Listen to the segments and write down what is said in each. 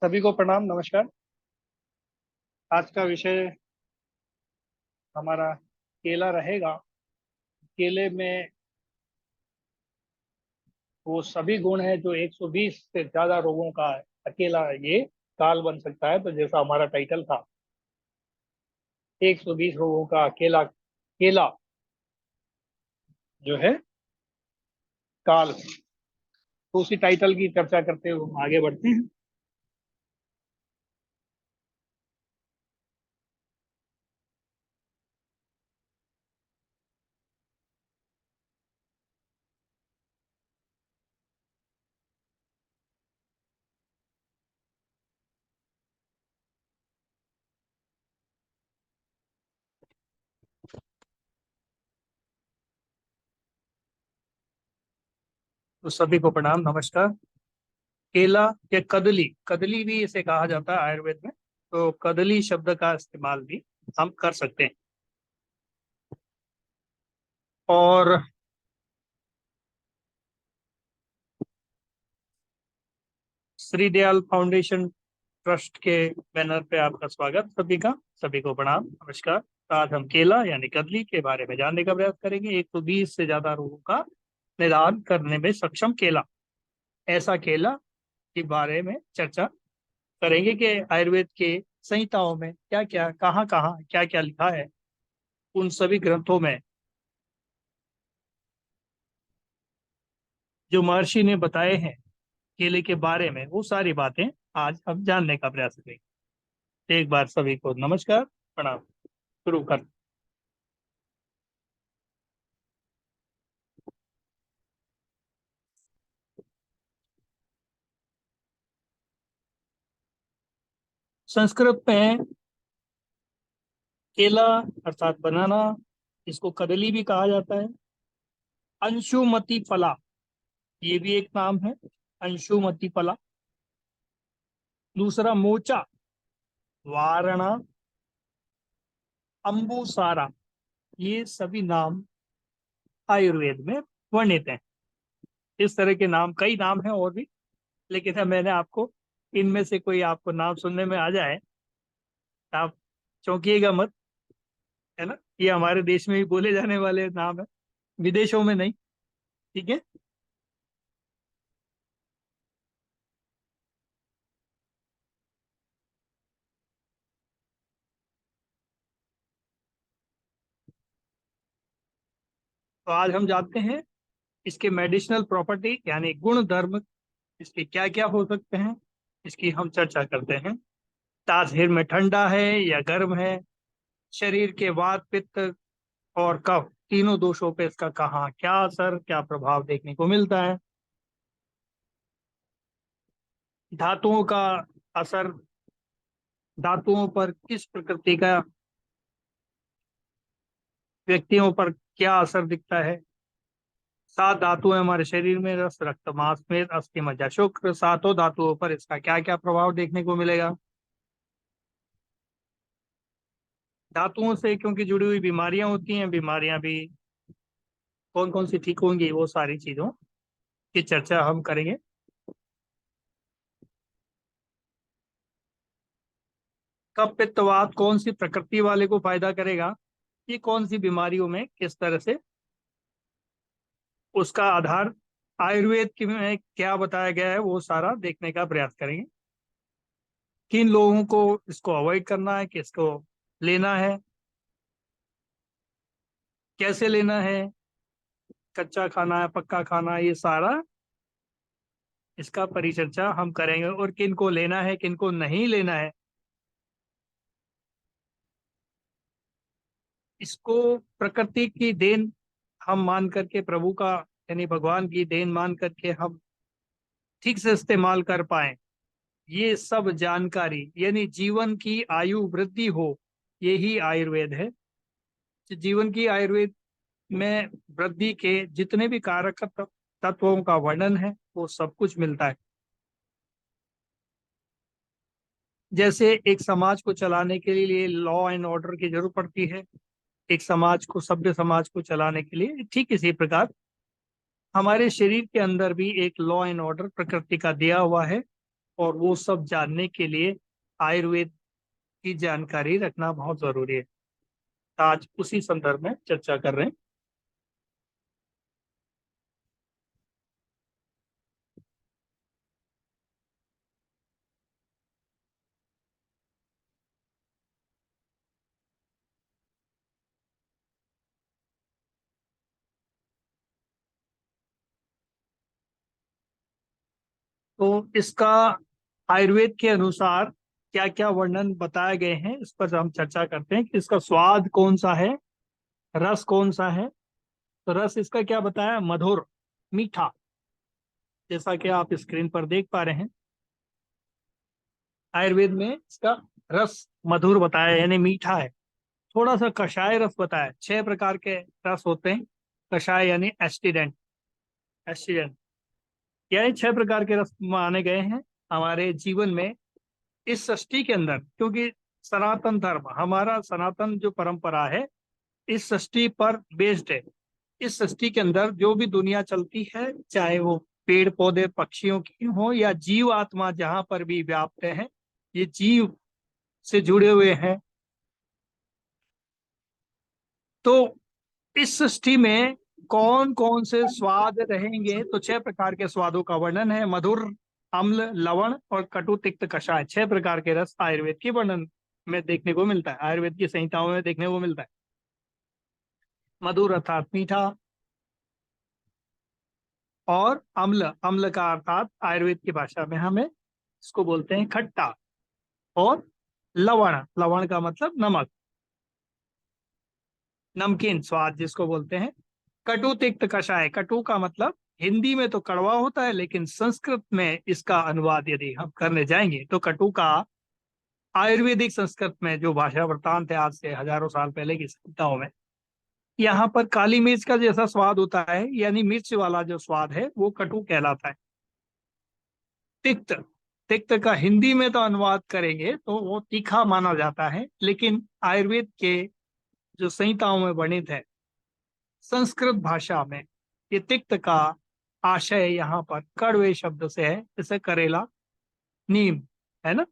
सभी को प्रणाम नमस्कार। आज का विषय हमारा केला रहेगा। केले में वो सभी गुण हैं जो 120 से ज्यादा रोगों का अकेला ये काल बन सकता है। तो जैसा हमारा टाइटल था, 120 रोगों का अकेला केला जो है काल। तो उसी टाइटल की चर्चा करते हुए हम आगे बढ़ते हैं। तो सभी को प्रणाम नमस्कार। केला या कदली, कदली भी इसे कहा जाता है आयुर्वेद में। तो कदली शब्द का इस्तेमाल भी हम कर सकते हैं। और श्री दयाल फाउंडेशन ट्रस्ट के बैनर पे आपका स्वागत सभी का। सभी को प्रणाम नमस्कार। तो आज हम केला यानी कदली के बारे में जानने का प्रयास करेंगे। 120 से ज्यादा रोगों का निदान करने में सक्षम केला, ऐसा केला के बारे में चर्चा करेंगे कि आयुर्वेद के संहिताओं में क्या क्या, कहाँ कहाँ, क्या क्या लिखा है। उन सभी ग्रंथों में जो महर्षि ने बताए हैं केले के बारे में, वो सारी बातें आज हम जानने का प्रयास करेंगे। एक बार सभी को नमस्कार प्रणाम। शुरू कर। संस्कृत में केला अर्थात बनाना, इसको कदली भी कहा जाता है। अंशुमति फला, ये भी एक नाम है, अंशुमति फला। दूसरा मोचा, वारणा, अंबुसारा, ये सभी नाम आयुर्वेद में वर्णित हैं। इस तरह के नाम, कई नाम हैं और भी, लेकिन मैंने आपको इनमें से कोई आपको नाम सुनने में आ जाए तो आप चौंकिएगा मत, है ना। ये हमारे देश में भी बोले जाने वाले नाम है, विदेशों में नहीं। ठीक है। तो आज हम जानते हैं इसके मेडिसिनल प्रॉपर्टी यानी गुण धर्म, इसके क्या क्या हो सकते हैं, इसकी हम चर्चा करते हैं। तासीर में ठंडा है या गर्म है, शरीर के वात पित्त और कफ तीनों दोषों पे इसका कहाँ क्या असर, क्या प्रभाव देखने को मिलता है। धातुओं का असर, धातुओं पर किस प्रकृति का, व्यक्तियों पर क्या असर दिखता है। सात धातुएं हमारे शरीर में, रस रक्त मांस में अस्थि मज्जा शुक्र, सातों धातुओं पर इसका क्या क्या प्रभाव देखने को मिलेगा। धातुओं से क्योंकि जुड़ी हुई बीमारियां होती हैं, बीमारियां भी कौन कौन सी ठीक होंगी, वो सारी चीजों की चर्चा हम करेंगे। कफ पित्त वात कौन सी प्रकृति वाले को फायदा करेगा, ये कौन सी बीमारियों में किस तरह से, उसका आधार आयुर्वेद की में क्या बताया गया है, वो सारा देखने का प्रयास करेंगे। किन लोगों को इसको अवॉइड करना है, किसको लेना है, कैसे लेना है, कच्चा खाना है पक्का खाना है, ये सारा इसका परिचर्चा हम करेंगे। और किन को लेना है किन को नहीं लेना है, इसको प्रकृति की देन हम मान करके, प्रभु का यानी भगवान की देन मान करके हम ठीक से इस्तेमाल कर पाए, ये सब जानकारी यानी जीवन की आयु वृद्धि हो, यही आयुर्वेद है। तो जीवन की आयुर्वेद में वृद्धि के जितने भी कारक तत्वों का वर्णन है, वो सब कुछ मिलता है। जैसे एक समाज को चलाने के लिए लॉ एंड ऑर्डर की जरूरत पड़ती है, एक समाज को, सभ्य समाज को चलाने के लिए, ठीक इसी प्रकार हमारे शरीर के अंदर भी एक लॉ एंड ऑर्डर प्रकृति का दिया हुआ है। और वो सब जानने के लिए आयुर्वेद की जानकारी रखना बहुत जरूरी है। आज उसी संदर्भ में चर्चा कर रहे हैं। तो इसका आयुर्वेद के अनुसार क्या क्या वर्णन बताए गए हैं, इस पर हम चर्चा करते हैं कि इसका स्वाद कौन सा है, रस कौन सा है। तो रस इसका क्या बताया, मधुर, मीठा, जैसा कि आप स्क्रीन पर देख पा रहे हैं। आयुर्वेद में इसका रस मधुर बताया यानी मीठा है। थोड़ा सा कषाय रस बताया, 6 प्रकार के रस होते हैं। कषाय यानी एस्टिडेंट, एस्टिडेंट यानी 6 प्रकार के रस माने गए हैं हमारे जीवन में, इस सृष्टि के अंदर। क्योंकि सनातन धर्म, हमारा सनातन जो परंपरा है, इस सृष्टि पर बेस्ड है। इस सृष्टि के अंदर जो भी दुनिया चलती है, चाहे वो पेड़ पौधे पक्षियों की हो या जीव आत्मा जहां पर भी व्याप्त है, ये जीव से जुड़े हुए हैं। तो इस सृष्टि में कौन कौन से स्वाद रहेंगे, तो 6 प्रकार के स्वादों का वर्णन है। मधुर, अम्ल, लवण और कटु, तिक्त, कषाय, 6 प्रकार के रस आयुर्वेद के वर्णन में देखने को मिलता है, आयुर्वेद की संहिताओं में देखने को मिलता है। मधुर अर्थात मीठा, और अम्ल, अम्ल का अर्थात आयुर्वेद की भाषा में हमें इसको बोलते हैं खट्टा। और लवण, लवण का मतलब नमक, नमकीन स्वाद जिसको बोलते हैं। कटु, तिक्त, कषाय, कटु का मतलब हिंदी में तो कड़वा होता है, लेकिन संस्कृत में इसका अनुवाद यदि हम करने जाएंगे तो कटु का आयुर्वेदिक संस्कृत में जो भाषा वृतांत है आज से हजारों साल पहले की संहिताओं में, यहाँ पर काली मिर्च का जैसा स्वाद होता है, यानी मिर्च वाला जो स्वाद है वो कटु कहलाता है। तिक्त, तिक्त का हिंदी में तो अनुवाद करेंगे तो वो तीखा माना जाता है, लेकिन आयुर्वेद के जो संहिताओं में वर्णित है संस्कृत भाषा में, ये तिक्त का आशय यहाँ पर कड़वे शब्द से है, जैसे करेला, नीम, है ना,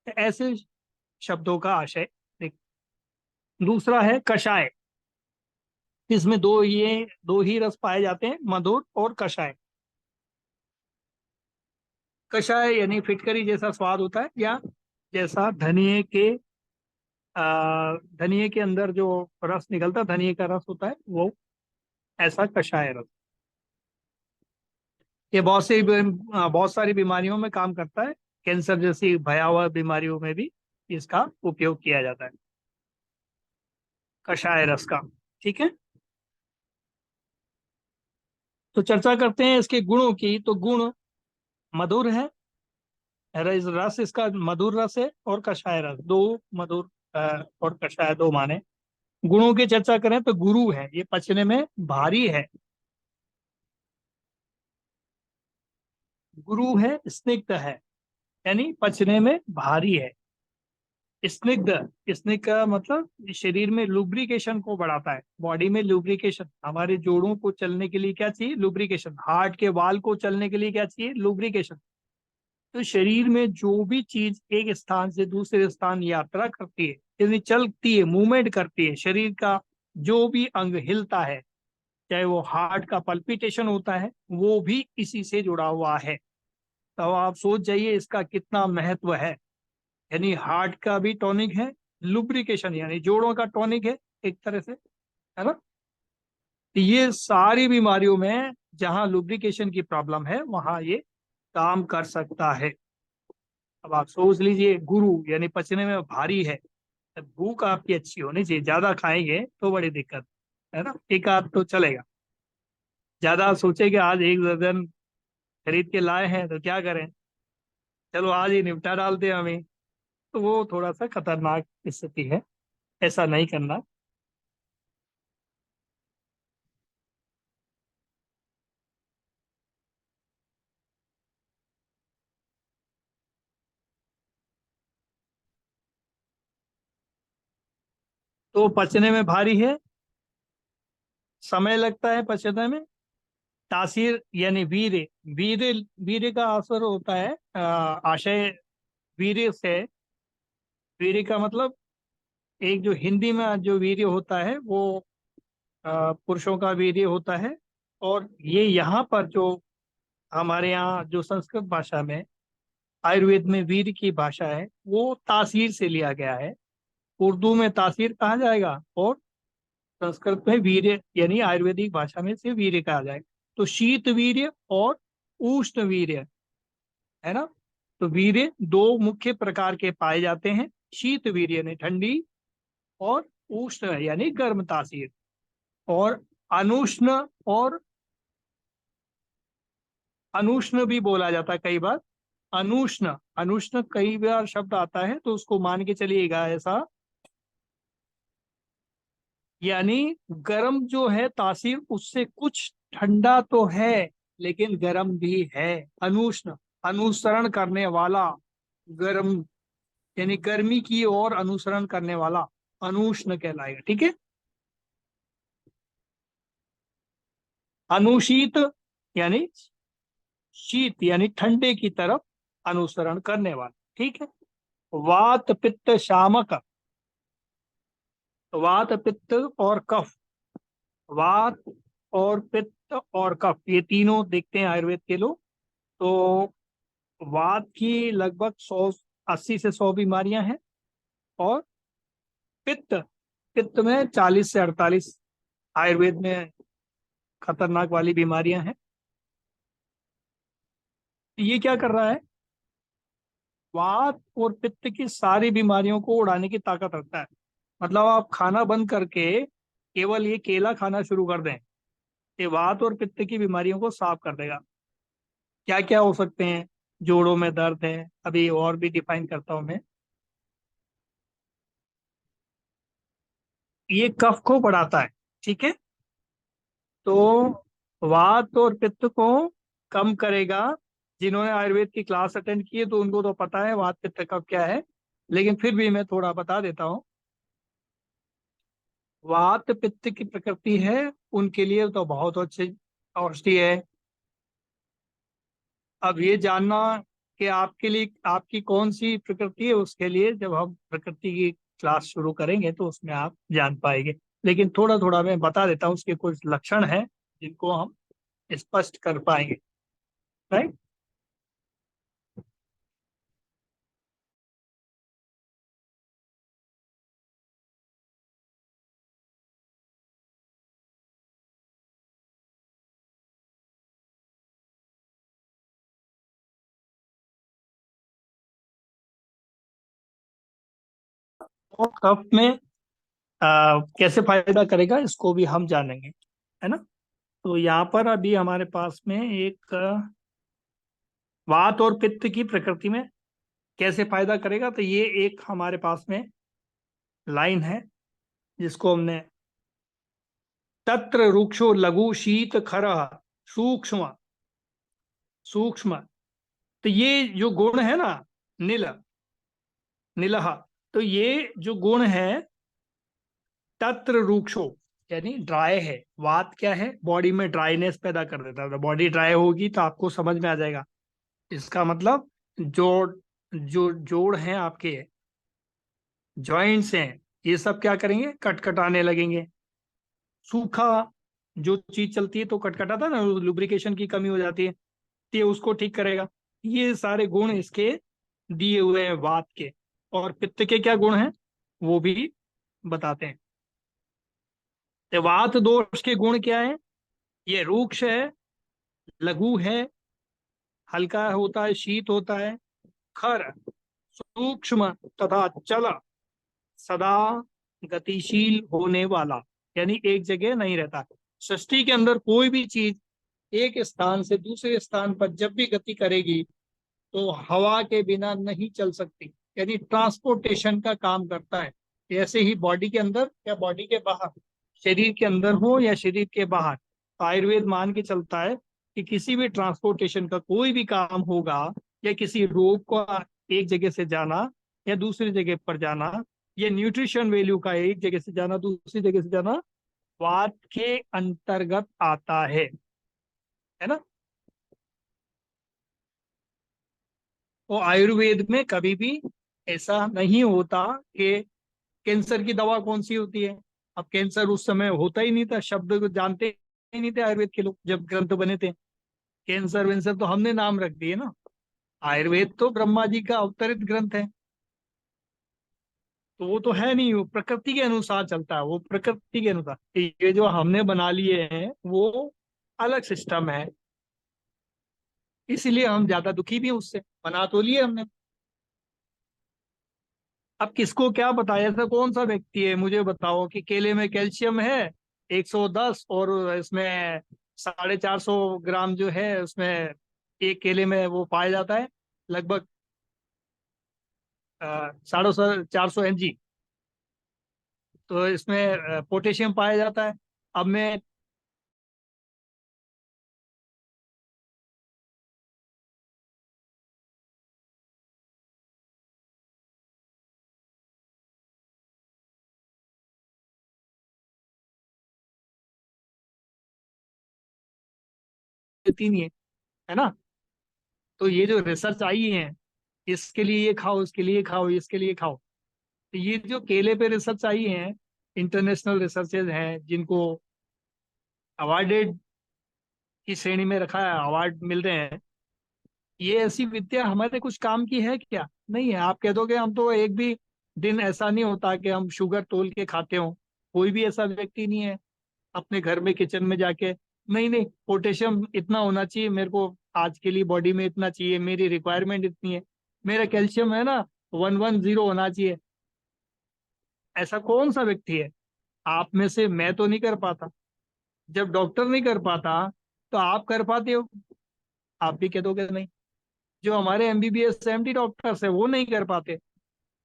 ऐसे शब्दों का आशय। दूसरा है कषाय, इसमें दो ही रस पाए जाते हैं, मधुर और कषाय। कषाय यानी फिटकरी जैसा स्वाद होता है, या जैसा धनिए के अंदर जो रस निकलता है, धनिए का रस होता है वो, ऐसा कषाय रस। ये बहुत सारी बीमारियों में काम करता है, कैंसर जैसी भयावह बीमारियों में भी इसका उपयोग किया जाता है, कषाय रस का। ठीक है, तो चर्चा करते हैं इसके गुणों की। तो गुण मधुर है, रस इसका मधुर रस है, और कषाय रस दो, मधुर और कषाय दो माने। गुणों की चर्चा करें तो गुरु है, ये पचने में भारी है। गुरु है, स्निग्ध है, यानी पचने में भारी है। स्निग्ध, स्निग्ध का मतलब शरीर में लुब्रिकेशन को बढ़ाता है, बॉडी में लुब्रिकेशन। हमारे जोड़ों को चलने के लिए क्या चाहिए, लुब्रिकेशन। हार्ट के वाल को चलने के लिए क्या चाहिए, लुब्रिकेशन। तो शरीर में जो भी चीज एक स्थान से दूसरे स्थान यात्रा करती है, यानी चलती है, मूवमेंट करती है, शरीर का जो भी अंग हिलता है, चाहे वो हार्ट का पल्पिटेशन होता है, वो भी इसी से जुड़ा हुआ है। तो आप सोच जाइए इसका कितना महत्व है। यानी हार्ट का भी टॉनिक है, लुब्रिकेशन यानी जोड़ों का टॉनिक है एक तरह से, है ना। तो ये सारी बीमारियों में जहां लुब्रिकेशन की प्रॉब्लम है वहां ये काम कर सकता है। अब आप सोच लीजिए, गुरु यानी पचने में भारी है, तो भूख आपकी अच्छी होनी चाहिए, ज्यादा खाएंगे तो बड़ी दिक्कत है ना। एक आध तो चलेगा, ज्यादा सोचे कि आज एक दर्जन खरीद के लाए हैं तो क्या करें, चलो आज ही निपटा डालते हैं हमें, तो वो थोड़ा सा खतरनाक स्थिति है, ऐसा नहीं करना। तो पचने में भारी है, समय लगता है पचने में, तासीर यानी वीर्य। वीर्य वीर्य का असर होता है आशय। वीर्य से, वीर्य का मतलब एक जो हिंदी में जो वीर्य होता है वो पुरुषों का वीर्य होता है। और ये यहाँ पर जो हमारे यहाँ जो संस्कृत भाषा में, आयुर्वेद में वीर्य की भाषा है वो तासीर से लिया गया है। उर्दू में तासीर कहा जाएगा और संस्कृत में वीर्य यानी आयुर्वेदिक भाषा में से वीर्य कहा जाएगा। तो शीत वीर्य और उष्ण वीर्य है ना। तो वीर्य दो मुख्य प्रकार के पाए जाते हैं। शीत वीर्य यानी ठंडी, और उष्ण यानी गर्म तासीर। और अनुष्ण और अनुष्ण भी बोला जाता है कई बार। अनुष्ण, अनुष्ण कई बार शब्द आता है तो उसको मान के चलिएगा ऐसा, यानी गर्म जो है तासीर उससे कुछ ठंडा तो है लेकिन गर्म भी है। अनुष्ण, अनुसरण करने वाला, गर्म यानी गर्मी की ओर अनुसरण करने वाला अनुष्ण कहलाएगा। ठीक है। अनुशीत यानी शीत यानी ठंडे की तरफ अनुसरण करने वाला। ठीक है। वात पित्त शामक, वात पित्त और कफ। वात और पित्त और कफ ये तीनों देखते हैं आयुर्वेद के लोग। तो वात की लगभग 180 से 100 बीमारियां हैं। और पित्त, पित्त में 40 से 48 आयुर्वेद में खतरनाक वाली बीमारियां हैं। ये क्या कर रहा है, वात और पित्त की सारी बीमारियों को उड़ाने की ताकत रखता है। मतलब आप खाना बंद करके केवल ये केला खाना शुरू कर दें, ये वात और पित्त की बीमारियों को साफ कर देगा। क्या क्या हो सकते हैं, जोड़ों में दर्द है, अभी और भी डिफाइन करता हूं मैं। ये कफ को बढ़ाता है। ठीक है। तो वात और पित्त को कम करेगा। जिन्होंने आयुर्वेद की क्लास अटेंड की है तो उनको तो पता है वात पित्त कफ क्या है, लेकिन फिर भी मैं थोड़ा बता देता हूँ। वात पित्त की प्रकृति है उनके लिए तो बहुत अच्छी औषधि है। अब ये जानना कि आपके लिए आपकी कौन सी प्रकृति है, उसके लिए जब हम प्रकृति की क्लास शुरू करेंगे तो उसमें आप जान पाएंगे। लेकिन थोड़ा थोड़ा मैं बता देता हूँ, उसके कुछ लक्षण हैं जिनको हम स्पष्ट कर पाएंगे। राइट। और कफ में कैसे फायदा करेगा इसको भी हम जानेंगे, है ना। तो यहाँ पर अभी हमारे पास में एक वात और पित्त की प्रकृति में कैसे फायदा करेगा, तो ये एक हमारे पास में लाइन है जिसको हमने, तत्र रुक्षो लघु शीत खरः सूक्ष्म, सूक्ष्म। तो ये जो गुण है ना, नील, नीलह, तो ये जो गुण है तत्र रुक्षो यानी ड्राई है। वात क्या है, बॉडी में ड्राइनेस पैदा कर देता है। तो बॉडी ड्राई होगी तो आपको समझ में आ जाएगा। इसका मतलब जोड़, जो जोड़ हैं आपके, जॉइंट्स हैं, ये सब क्या करेंगे, कटकटाने लगेंगे। सूखा जो चीज चलती है तो कटकटाता है ना, लुब्रिकेशन की कमी हो जाती है, तो ये उसको ठीक करेगा। ये सारे गुण इसके दिए हुए हैं वात के। और पित्त के क्या गुण हैं वो भी बताते हैं। तो वात दोष के गुण क्या है, ये रूक्ष है, लघु है, हल्का होता है, शीत होता है, खर, सूक्ष्म तथा चल, सदा गतिशील होने वाला, यानी एक जगह नहीं रहता। सृष्टि के अंदर कोई भी चीज एक स्थान से दूसरे स्थान पर जब भी गति करेगी तो हवा के बिना नहीं चल सकती, यानी ट्रांसपोर्टेशन का काम करता है। ऐसे ही बॉडी के अंदर या बॉडी के बाहर, शरीर के अंदर हो या शरीर के बाहर, तो आयुर्वेद मान के चलता है कि किसी भी ट्रांसपोर्टेशन का कोई भी काम होगा, या किसी रोग को एक जगह से जाना या दूसरी जगह पर जाना, या न्यूट्रिशन वैल्यू का एक जगह से जाना दूसरी जगह से जाना, वात के अंतर्गत आता है। है ना। वो आयुर्वेद में कभी भी ऐसा नहीं होता कि कैंसर की दवा कौन सी होती है। अब कैंसर उस समय होता ही नहीं था, शब्द को जानते ही नहीं थे आयुर्वेद के लोग जब ग्रंथ बने थे। कैंसर वेंसर तो हमने नाम रख दिए ना। आयुर्वेद तो ब्रह्मा जी का अवतरित ग्रंथ है, तो वो तो है नहीं, वो प्रकृति के अनुसार चलता है, वो प्रकृति के अनुसार। ये जो हमने बना लिए हैं वो अलग सिस्टम है, इसीलिए हम ज्यादा दुखी भी हैं उससे। बना तो लिए हमने। अब किसको क्या बताया, ऐसा कौन सा व्यक्ति है मुझे बताओ कि केले में कैल्शियम है 110, और इसमें 450 ग्राम जो है उसमें, एक केले में वो पाया जाता है लगभग 450 mg। तो इसमें पोटेशियम पाया जाता है। अब मैं देती नहीं है ना। तो ये जो रिसर्च आई है, इसके लिए ये खाओ, इसके लिए खाओ, इसके लिए खाओ। तो ये जो केले पे रिसर्च आई है, इंटरनेशनल रिसर्चेज हैं जिनको अवार्डेड की श्रेणी में रखा है, अवार्ड मिल रहे हैं। ये ऐसी विद्या हमारे कुछ काम की है क्या? नहीं है। आप कह दोगे हम तो एक भी दिन ऐसा नहीं होता कि हम शुगर तोल के खाते हो। कोई भी ऐसा व्यक्ति नहीं है अपने घर में किचन में जाके, नहीं नहीं पोटेशियम इतना होना चाहिए मेरे को, आज के लिए बॉडी में इतना चाहिए, मेरी रिक्वायरमेंट इतनी है, मेरा कैल्शियम है ना 110 होना चाहिए। ऐसा कौन सा व्यक्ति है? आप में से मैं तो नहीं कर पाता। जब डॉक्टर नहीं कर पाता तो आप कर पाते हो? आप भी कह दोगे नहीं। जो हमारे एमबीबीएस एमडी डॉक्टर्स है वो नहीं कर पाते।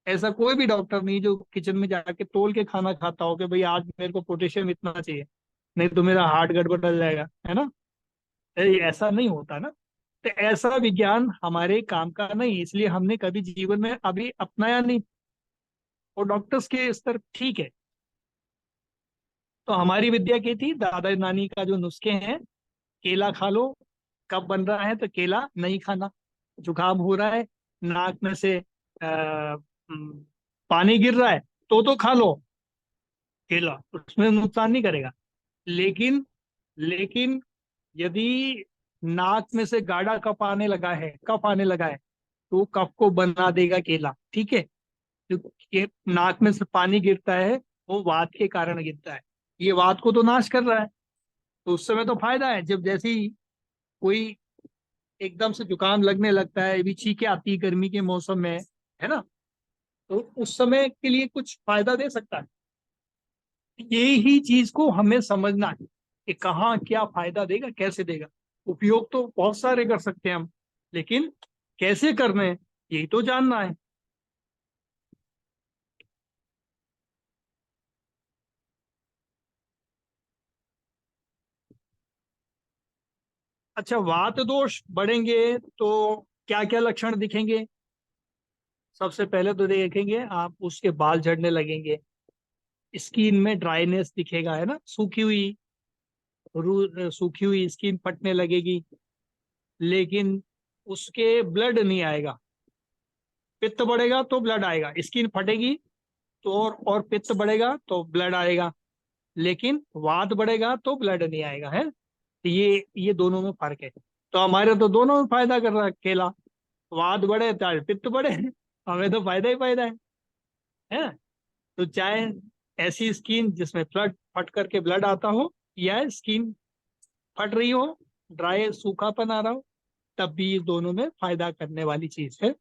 ऐसा कोई भी डॉक्टर नहीं जो किचन में जाके तोल के खाना खाता हो कि भाई आज मेरे को पोटेशियम इतना चाहिए, नहीं तो मेरा हार्ट गड़बड़ जाएगा, है ना। ऐसा नहीं होता ना। तो ऐसा विज्ञान हमारे काम का नहीं, इसलिए हमने कभी जीवन में अभी अपनाया नहीं। और डॉक्टर्स के स्तर ठीक है। तो हमारी विद्या की थी, दादा नानी का जो नुस्खे हैं, केला खा लो। कब बन रहा है तो केला नहीं खाना। जुकाम हो रहा है, नाक में से पानी गिर रहा है, तो खा लो केला, उसमें नुकसान नहीं करेगा। लेकिन लेकिन यदि नाक में से गाढ़ा कफ आने लगा है, कफ आने लगा है, तो कफ को बना देगा केला, ठीक है। क्योंकि नाक में से पानी गिरता है, वो वात के कारण गिरता है, ये वात को तो नाश कर रहा है। तो उस समय तो फायदा है। जब जैसे ही कोई एकदम से जुकाम लगने लगता है, भी छींके आती है गर्मी के मौसम में, है ना, तो उस समय के लिए कुछ फायदा दे सकता है। यही ही चीज को हमें समझना है कि कहाँ क्या फायदा देगा, कैसे देगा। उपयोग तो बहुत सारे कर सकते हैं हम, लेकिन कैसे करने हैं यही तो जानना है। अच्छा, वात दोष बढ़ेंगे तो क्या क्या लक्षण दिखेंगे? सबसे पहले तो देखेंगे आप उसके बाल झड़ने लगेंगे, स्किन में ड्राइनेस दिखेगा, है ना, सूखी हुई स्किन फटने लगेगी। लेकिन उसके ब्लड नहीं आएगा। पित्त बढ़ेगा तो ब्लड आएगा, स्किन फटेगी तो, और पित्त बढ़ेगा तो ब्लड आएगा। लेकिन वात बढ़ेगा तो ब्लड नहीं आएगा, है। ये दोनों में फर्क है। तो हमारे तो दोनों में फायदा कर रहा है केला। वात बढ़े चाहे पित्त बढ़े, हमें तो फायदा ही फायदा है। तो चाहे ऐसी स्किन जिसमें ब्लड फट करके ब्लड आता हो, या स्किन फट रही हो, ड्राई सूखापन आ रहा हो, तब भी ये दोनों में फायदा करने वाली चीज है।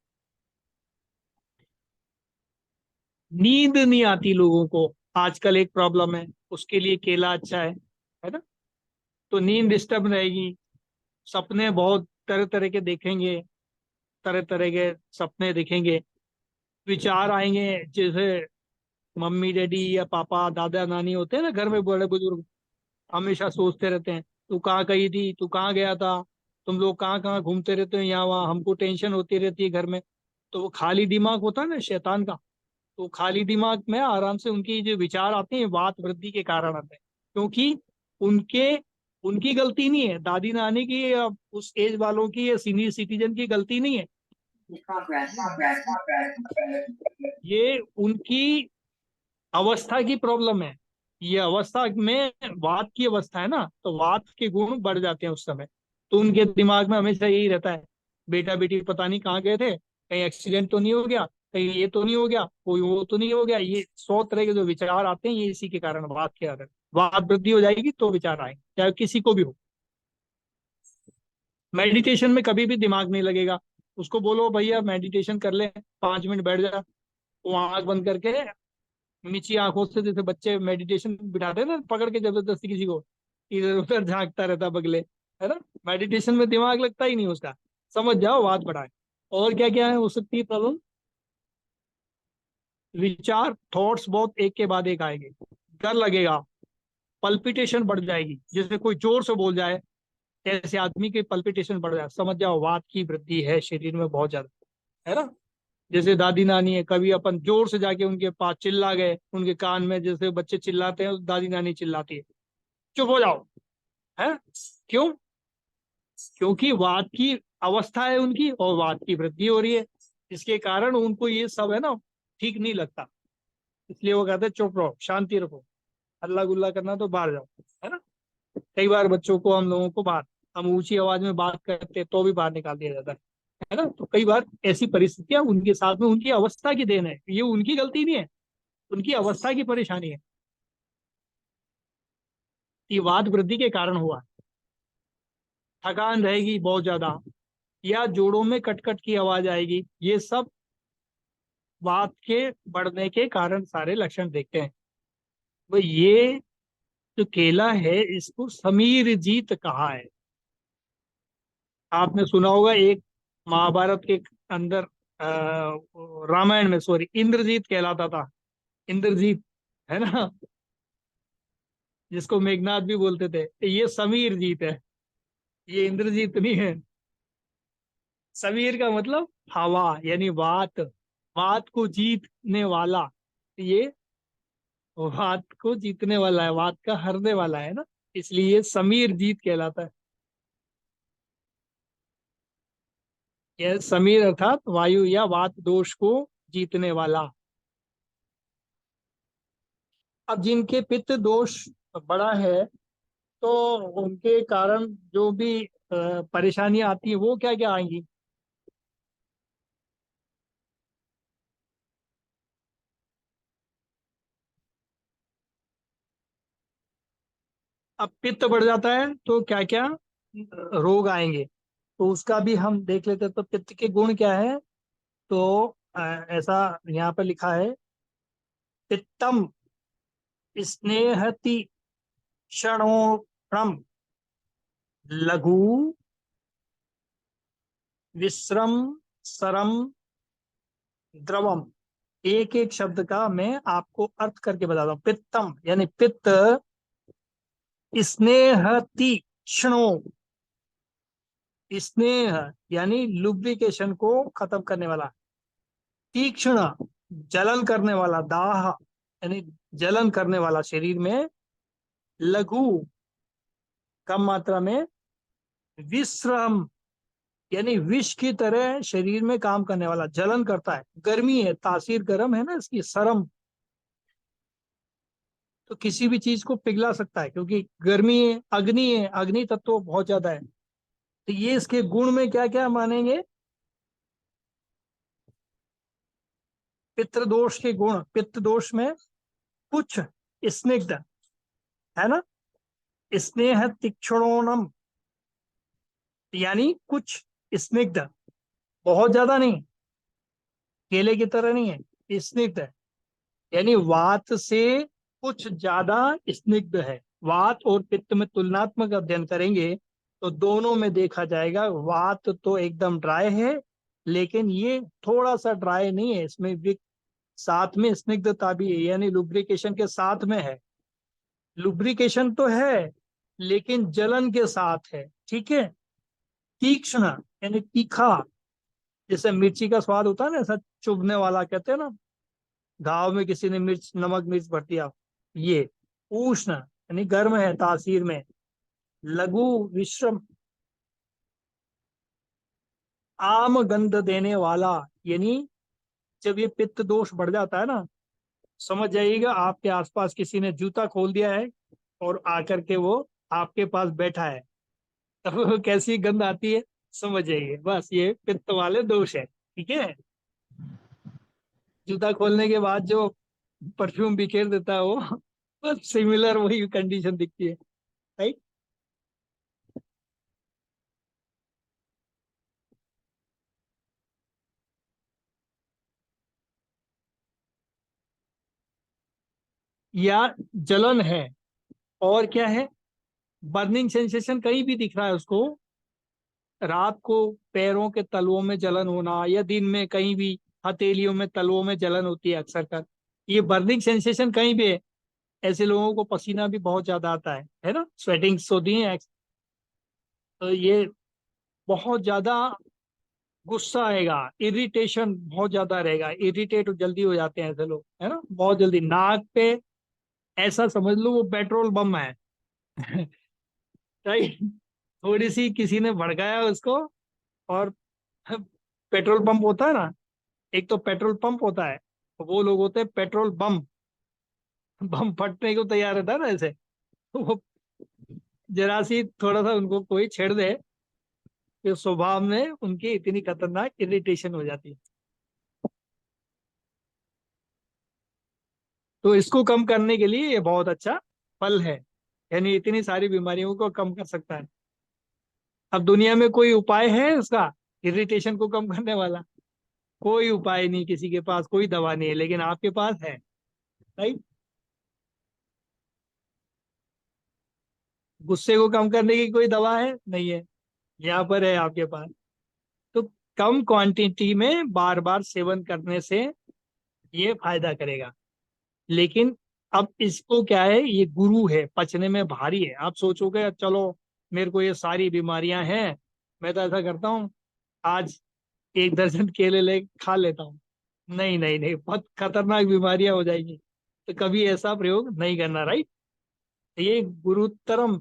नींद नहीं आती लोगों को, आजकल एक प्रॉब्लम है, उसके लिए केला अच्छा है ना। तो नींद डिस्टर्ब रहेगी, सपने बहुत तरह तरह के देखेंगे, तरह तरह के सपने देखेंगे, विचार आएंगे। जैसे मम्मी डैडी या पापा दादा नानी होते हैं ना घर में, बड़े बुजुर्ग, हमेशा सोचते रहते हैं तू कहाँ गई थी, तू कहाँ गया था, तुम लोग कहाँ कहाँ घूमते रहते हो यहाँ वहाँ, हमको टेंशन होती रहती है घर में। तो वो खाली दिमाग होता है ना शैतान का, तो खाली दिमाग में आराम से उनकी जो विचार आते हैं वात वृद्धि के कारण आते हैं। क्योंकि उनके उनकी गलती नहीं है, दादी नानी की या उस एज वालों की या सीनियर सिटीजन की गलती नहीं है। ये उनकी अवस्था की प्रॉब्लम है। ये अवस्था में वात की अवस्था है ना, तो वात के गुण बढ़ जाते हैं उस समय। तो उनके दिमाग में हमेशा यही रहता है, बेटा बेटी पता नहीं कहाँ गए थे, कहीं एक्सीडेंट तो नहीं हो गया, कहीं ये तो नहीं हो गया, कोई वो तो नहीं हो गया। ये 100 तरह के जो विचार आते हैं, ये इसी के कारण, वात के कारण। वात वृद्धि हो जाएगी तो विचार आएंगे, चाहे किसी को भी हो। मेडिटेशन में कभी भी दिमाग नहीं लगेगा। उसको बोलो भैया मेडिटेशन कर ले, 5 मिनट बैठ जा, वो आंख बंद करके नीची आंखों से, जैसे बच्चे मेडिटेशन बिठाते हैं ना पकड़ के जबरदस्ती किसी को, इधर उधर झांकता रहता बगले, है ना। मेडिटेशन में दिमाग लगता ही नहीं उसका। समझ जाओ, बात बढ़ाए। और क्या क्या है हो सकती है प्रॉब्लम? विचार, थॉट्स बहुत एक के बाद एक आएंगे। डर लगेगा, पल्पिटेशन बढ़ जाएगी, जैसे कोई जोर से बोल जाए ऐसे आदमी के पल्पिटेशन बढ़ जाए, समझ जाओ वात की वृद्धि है शरीर में बहुत ज्यादा, है ना। जैसे दादी नानी है, कभी अपन जोर से जाके उनके पास चिल्ला गए, उनके कान में, जैसे बच्चे चिल्लाते हैं दादी नानी चिल्लाती है, चुप हो जाओ, है। क्यों? क्योंकि वात की अवस्था है उनकी, और वात की वृद्धि हो रही है, इसके कारण उनको ये सब है ना ठीक नहीं लगता। इसलिए वो कहते हैं चुप रहो, शांति रखो, हल्ला गुल्ला करना तो बाहर जाओ, है ना। कई बार बच्चों को, हम लोगों को बाहर, हम ऊंची आवाज में बात करते हैं तो भी बाहर निकाल दिया जाता है ना। तो कई बार ऐसी परिस्थितियां उनके साथ में, उनकी अवस्था की देन है, ये उनकी गलती नहीं है, उनकी अवस्था की परेशानी है। ये वात वृद्धि के कारण हुआ। थकान रहेगी बहुत ज्यादा, या जोड़ों में कटकट की आवाज आएगी, ये सब वात के बढ़ने के कारण सारे लक्षण देखते हैं। वो ये जो केला है, इसको समीर जीत कहा है। आपने सुना होगा, एक महाभारत के अंदर, रामायण में, सॉरी, इंद्रजीत कहलाता था। इंद्रजीत, है ना, जिसको मेघनाथ भी बोलते थे, ये समीर जीत है, ये इंद्रजीत नहीं है। समीर का मतलब हवा, यानी वात, वात को जीतने वाला। ये वात को जीतने वाला है, वात का हरने वाला है ना, इसलिए ये समीर जीत कहलाता है। यह समीर अर्थात वायु या वात दोष को जीतने वाला। अब जिनके पित्त दोष बड़ा है, तो उनके कारण जो भी परेशानियां आती है, वो क्या क्या आएंगी? अब पित्त बढ़ जाता है तो क्या क्या रोग आएंगे, तो उसका भी हम देख लेते हैं। तो पित्त के गुण क्या है? तो ऐसा यहाँ पर लिखा है, पित्तम स्नेहति क्षणोणम लघु विश्रम सरम द्रवम। एक एक शब्द का मैं आपको अर्थ करके बताता हूँ। पित्तम यानी पित्त, स्नेहति क्षणो, स्नेह यानी लुब्रिकेशन को खत्म करने वाला, तीक्ष्ण जलन करने वाला, दाह यानी जलन करने वाला शरीर में, लघु कम मात्रा में, विश्रम यानी विष की तरह शरीर में काम करने वाला, जलन करता है, गर्मी है, तासीर गर्म है ना इसकी, सरम, तो किसी भी चीज को पिघला सकता है, क्योंकि गर्मी है, अग्नि तत्व बहुत ज्यादा है। तो ये इसके गुण में क्या क्या मानेंगे? पितृ दोष के गुण, पित्त दोष में कुछ स्निग्ध, है ना, स्नेह तीक्ष्णोनम, यानी कुछ स्निग्ध, बहुत ज्यादा नहीं, केले की तरह नहीं है, स्निग्ध है, यानी वात से कुछ ज्यादा स्निग्ध है। वात और पित्त में तुलनात्मक अध्ययन करेंगे तो दोनों में देखा जाएगा, वात तो एकदम ड्राई है, लेकिन ये थोड़ा सा ड्राई नहीं है, इसमें साथ में स्निग्धता भी है, यानी लुब्रिकेशन के साथ में है। लुब्रिकेशन तो है, लेकिन जलन के साथ है, ठीक है। तीक्ष्ण यानी तीखा, जैसे मिर्ची का स्वाद होता है ना, ऐसा चुभने वाला, कहते हैं ना, घाव में किसी ने मिर्च, नमक मिर्च भर दिया, ये। उष्ण यानी गर्म है तासीर में, लघु विश्रम आम गंध देने वाला, यानी जब ये पित्त दोष बढ़ जाता है ना, समझ जाइएगा आपके आसपास किसी ने जूता खोल दिया है और आकर के वो आपके पास बैठा है, तब कैसी गंध आती है समझ जाइए, बस ये पित्त वाले दोष है। ठीक है, जूता खोलने के बाद जो परफ्यूम बिखेर देता है वो बस सिमिलर वही कंडीशन दिखती है, राइट। या जलन है, और क्या है, बर्निंग सेंसेशन कहीं भी दिख रहा है उसको, रात को पैरों के तलवों में जलन होना, या दिन में कहीं भी हथेलियों में तलवों में जलन होती है अक्सर कर, ये बर्निंग सेंसेशन कहीं भी है। ऐसे लोगों को पसीना भी बहुत ज्यादा आता है ना, स्वेटिंग्स होती है। तो ये बहुत ज्यादा गुस्सा आएगा, इरिटेशन बहुत ज्यादा रहेगा, इरिटेट जल्दी हो जाते हैं ऐसे लोग, है ना, बहुत जल्दी नाक पे, ऐसा समझ लो वो पेट्रोल बम है राइट, थोड़ी सी किसी ने भड़काया उसको, और पेट्रोल पंप होता है ना, एक तो पेट्रोल पंप होता है, वो लोग होते हैं पेट्रोल बम, बम फटने को तैयार रहता है ना ऐसे, तो वो जरा सी थोड़ा सा उनको कोई छेड़ दे, कि स्वभाव में उनकी इतनी खतरनाक इरिटेशन हो जाती है। तो इसको कम करने के लिए ये बहुत अच्छा फल है, यानी इतनी सारी बीमारियों को कम कर सकता है। अब दुनिया में कोई उपाय है उसका, इरिटेशन को कम करने वाला? कोई उपाय नहीं, किसी के पास कोई दवा नहीं है, लेकिन आपके पास है, राइट। गुस्से को कम करने की कोई दवा है नहीं है, यहाँ पर है आपके पास। तो कम क्वांटिटी में बार बार सेवन करने से ये फायदा करेगा, लेकिन अब इसको क्या है, ये गुरु है, पचने में भारी है। आप सोचोगे चलो मेरे को ये सारी बीमारियां हैं, मैं तो ऐसा करता हूँ, आज एक दर्जन केले ले खा लेता हूँ। नहीं नहीं नहीं, बहुत खतरनाक बीमारियां हो जाएंगी, तो कभी ऐसा प्रयोग नहीं करना, राइट। ये गुरुतरम,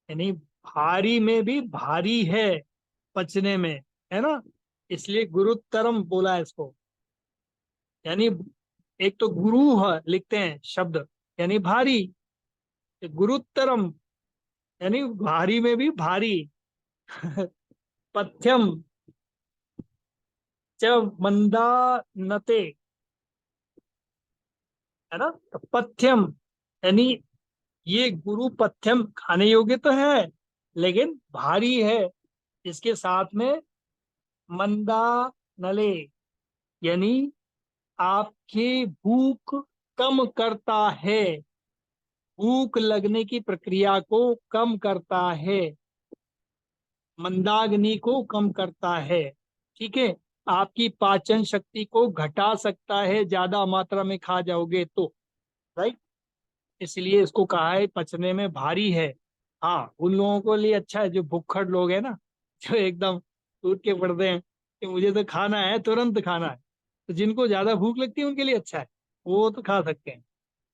यानी भारी में भी भारी है पचने में, है ना, इसलिए गुरुतरम बोला है इसको। यानी एक तो गुरु है लिखते हैं शब्द, यानी भारी, गुरुतरम यानी भारी में भी भारी पथ्यम च मंदा नते, है ना, तो पथ्यम यानी ये गुरु पथ्यम खाने योग्य तो है, लेकिन भारी है। इसके साथ में मंदा नले, यानी आपकी भूख कम करता है, भूख लगने की प्रक्रिया को कम करता है, मंदाग्नि को कम करता है। ठीक है, आपकी पाचन शक्ति को घटा सकता है ज्यादा मात्रा में खा जाओगे तो, राइट। इसलिए इसको कहा है पचने में भारी है। हाँ, उन लोगों को लिए अच्छा है जो भुक्खड़ लोग हैं ना, जो एकदम टूट के पड़ते हैं कि मुझे तो खाना है, तुरंत खाना है, तो जिनको ज्यादा भूख लगती है उनके लिए अच्छा है, वो तो खा सकते हैं।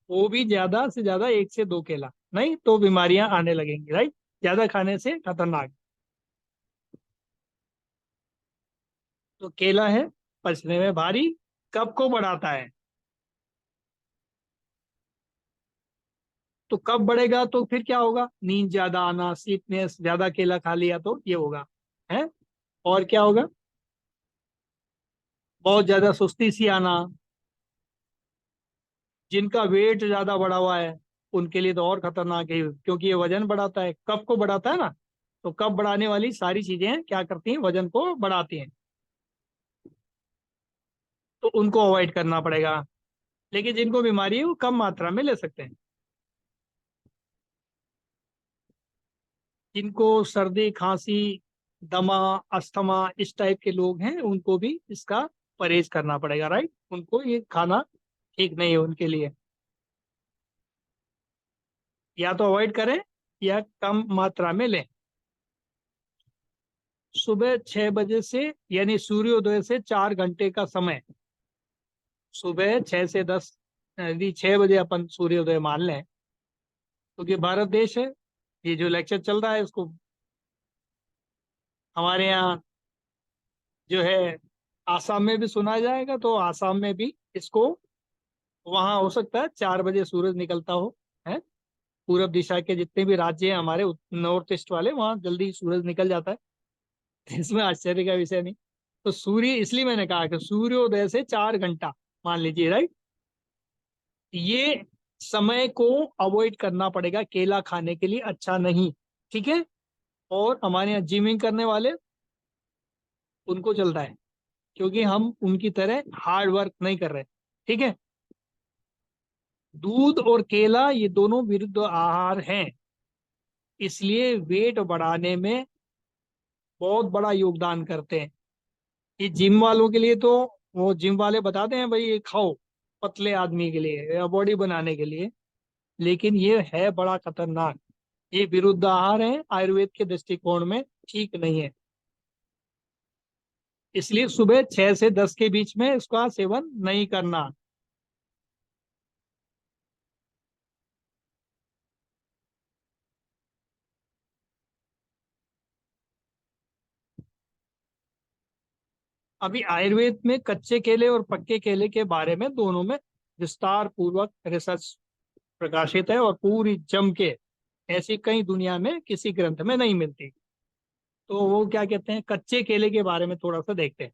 वो भी ज्यादा से ज्यादा एक से दो केला, नहीं तो बीमारियां आने लगेंगी, राइट, ज्यादा खाने से खतरनाक। तो केला है पचने में भारी, कब को बढ़ाता है, तो कब बढ़ेगा तो फिर क्या होगा, नींद ज्यादा आना, स्लीपनेस, ज्यादा केला खा लिया तो ये होगा, है। और क्या होगा, बहुत ज्यादा सुस्ती सी आना, जिनका वेट ज्यादा बढ़ा हुआ है उनके लिए तो और खतरनाक है, क्योंकि ये वजन बढ़ाता है, कब को बढ़ाता है ना, तो कब बढ़ाने वाली सारी चीजें क्या करती हैं, वजन को बढ़ाती हैं, तो उनको अवॉइड करना पड़ेगा। लेकिन जिनको बीमारी है वो कम मात्रा में ले सकते हैं। जिनको सर्दी खांसी दमा अस्थमा इस टाइप के लोग हैं उनको भी इसका परहेज करना पड़ेगा, राइट, उनको ये खाना ठीक नहीं है उनके लिए, या तो अवॉइड करें या कम मात्रा में लें। सुबह 6 बजे से, यानी सूर्योदय से 4 घंटे का समय, सुबह 6 से 10, यदि 6 बजे अपन सूर्योदय मान लें, क्योंकि भारत देश है, ये जो लेक्चर चल रहा है इसको हमारे यहाँ जो है आसाम में भी सुना जाएगा, तो आसाम में भी इसको, वहाँ हो सकता है 4 बजे सूरज निकलता हो, है। पूरब दिशा के जितने भी राज्य हैं हमारे नॉर्थ ईस्ट वाले, वहाँ जल्दी सूरज निकल जाता है। इसमें आश्चर्य का विषय नहीं। तो सूर्य, इसलिए मैंने कहा कि सूर्योदय से 4 घंटा मान लीजिए, राइट, ये समय को अवॉइड करना पड़ेगा केला खाने के लिए, अच्छा नहीं। ठीक है। और हमारे यहाँ जिमिंग करने वाले, उनको चलता है, क्योंकि हम उनकी तरह हार्ड वर्क नहीं कर रहे। ठीक है। दूध और केला ये दोनों विरुद्ध आहार हैं, इसलिए वेट बढ़ाने में बहुत बड़ा योगदान करते हैं। ये जिम वालों के लिए तो, वो जिम वाले बताते हैं भाई ये खाओ पतले आदमी के लिए या बॉडी बनाने के लिए, लेकिन ये है बड़ा खतरनाक। ये विरुद्ध आहार है, आयुर्वेद के दृष्टिकोण में ठीक नहीं है। इसलिए सुबह 6 से 10 के बीच में इसका सेवन नहीं करना। अभी आयुर्वेद में कच्चे केले और पक्के केले के बारे में दोनों में विस्तार पूर्वक रिसर्च प्रकाशित है, और पूरी जम के, ऐसी कई दुनिया में किसी ग्रंथ में नहीं मिलती। तो वो क्या कहते हैं, कच्चे केले के बारे में थोड़ा सा देखते हैं।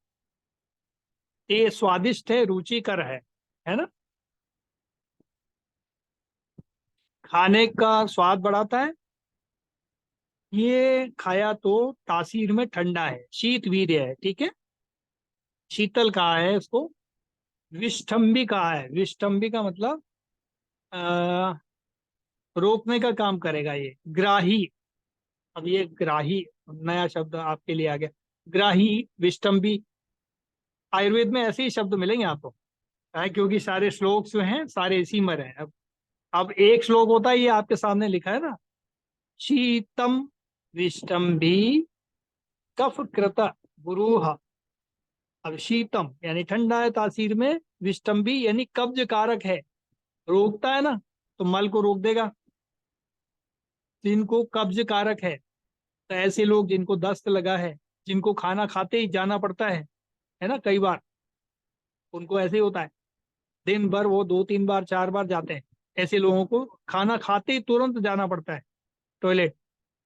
ये स्वादिष्ट है, रुचिकर है ना, खाने का स्वाद बढ़ाता है। ये खाया तो तासीर में ठंडा है, शीत वीर्य है, ठीक है, शीतल कहा है इसको। विष्ठम्बी कहा है, विष्ठम्बी का मतलब आ, रोकने का काम करेगा ये। ग्राही, अब ये ग्राही नया शब्द आपके लिए आ गया। ग्राही, विष्टम्बी, आयुर्वेद में ऐसे ही शब्द मिलेंगे आपको, है, क्योंकि सारे श्लोक जो हैं सारे इसी में रहे। अब एक श्लोक होता है, ये आपके सामने लिखा है ना, शीतम विष्टम्भी कफ कृत गुरूह। अब शीतम यानी ठंडा है तासीर में, विष्टम्भी यानी कब्ज कारक है, रोकता है ना, तो मल को रोक देगा, जिनको कब्ज कारक है। तो ऐसे लोग जिनको दस्त लगा है, जिनको खाना खाते ही जाना पड़ता है ना, कई बार उनको ऐसे ही होता है, दिन भर वो 2 3 बार 4 बार जाते हैं, ऐसे लोगों को खाना खाते ही तुरंत जाना पड़ता है टॉयलेट,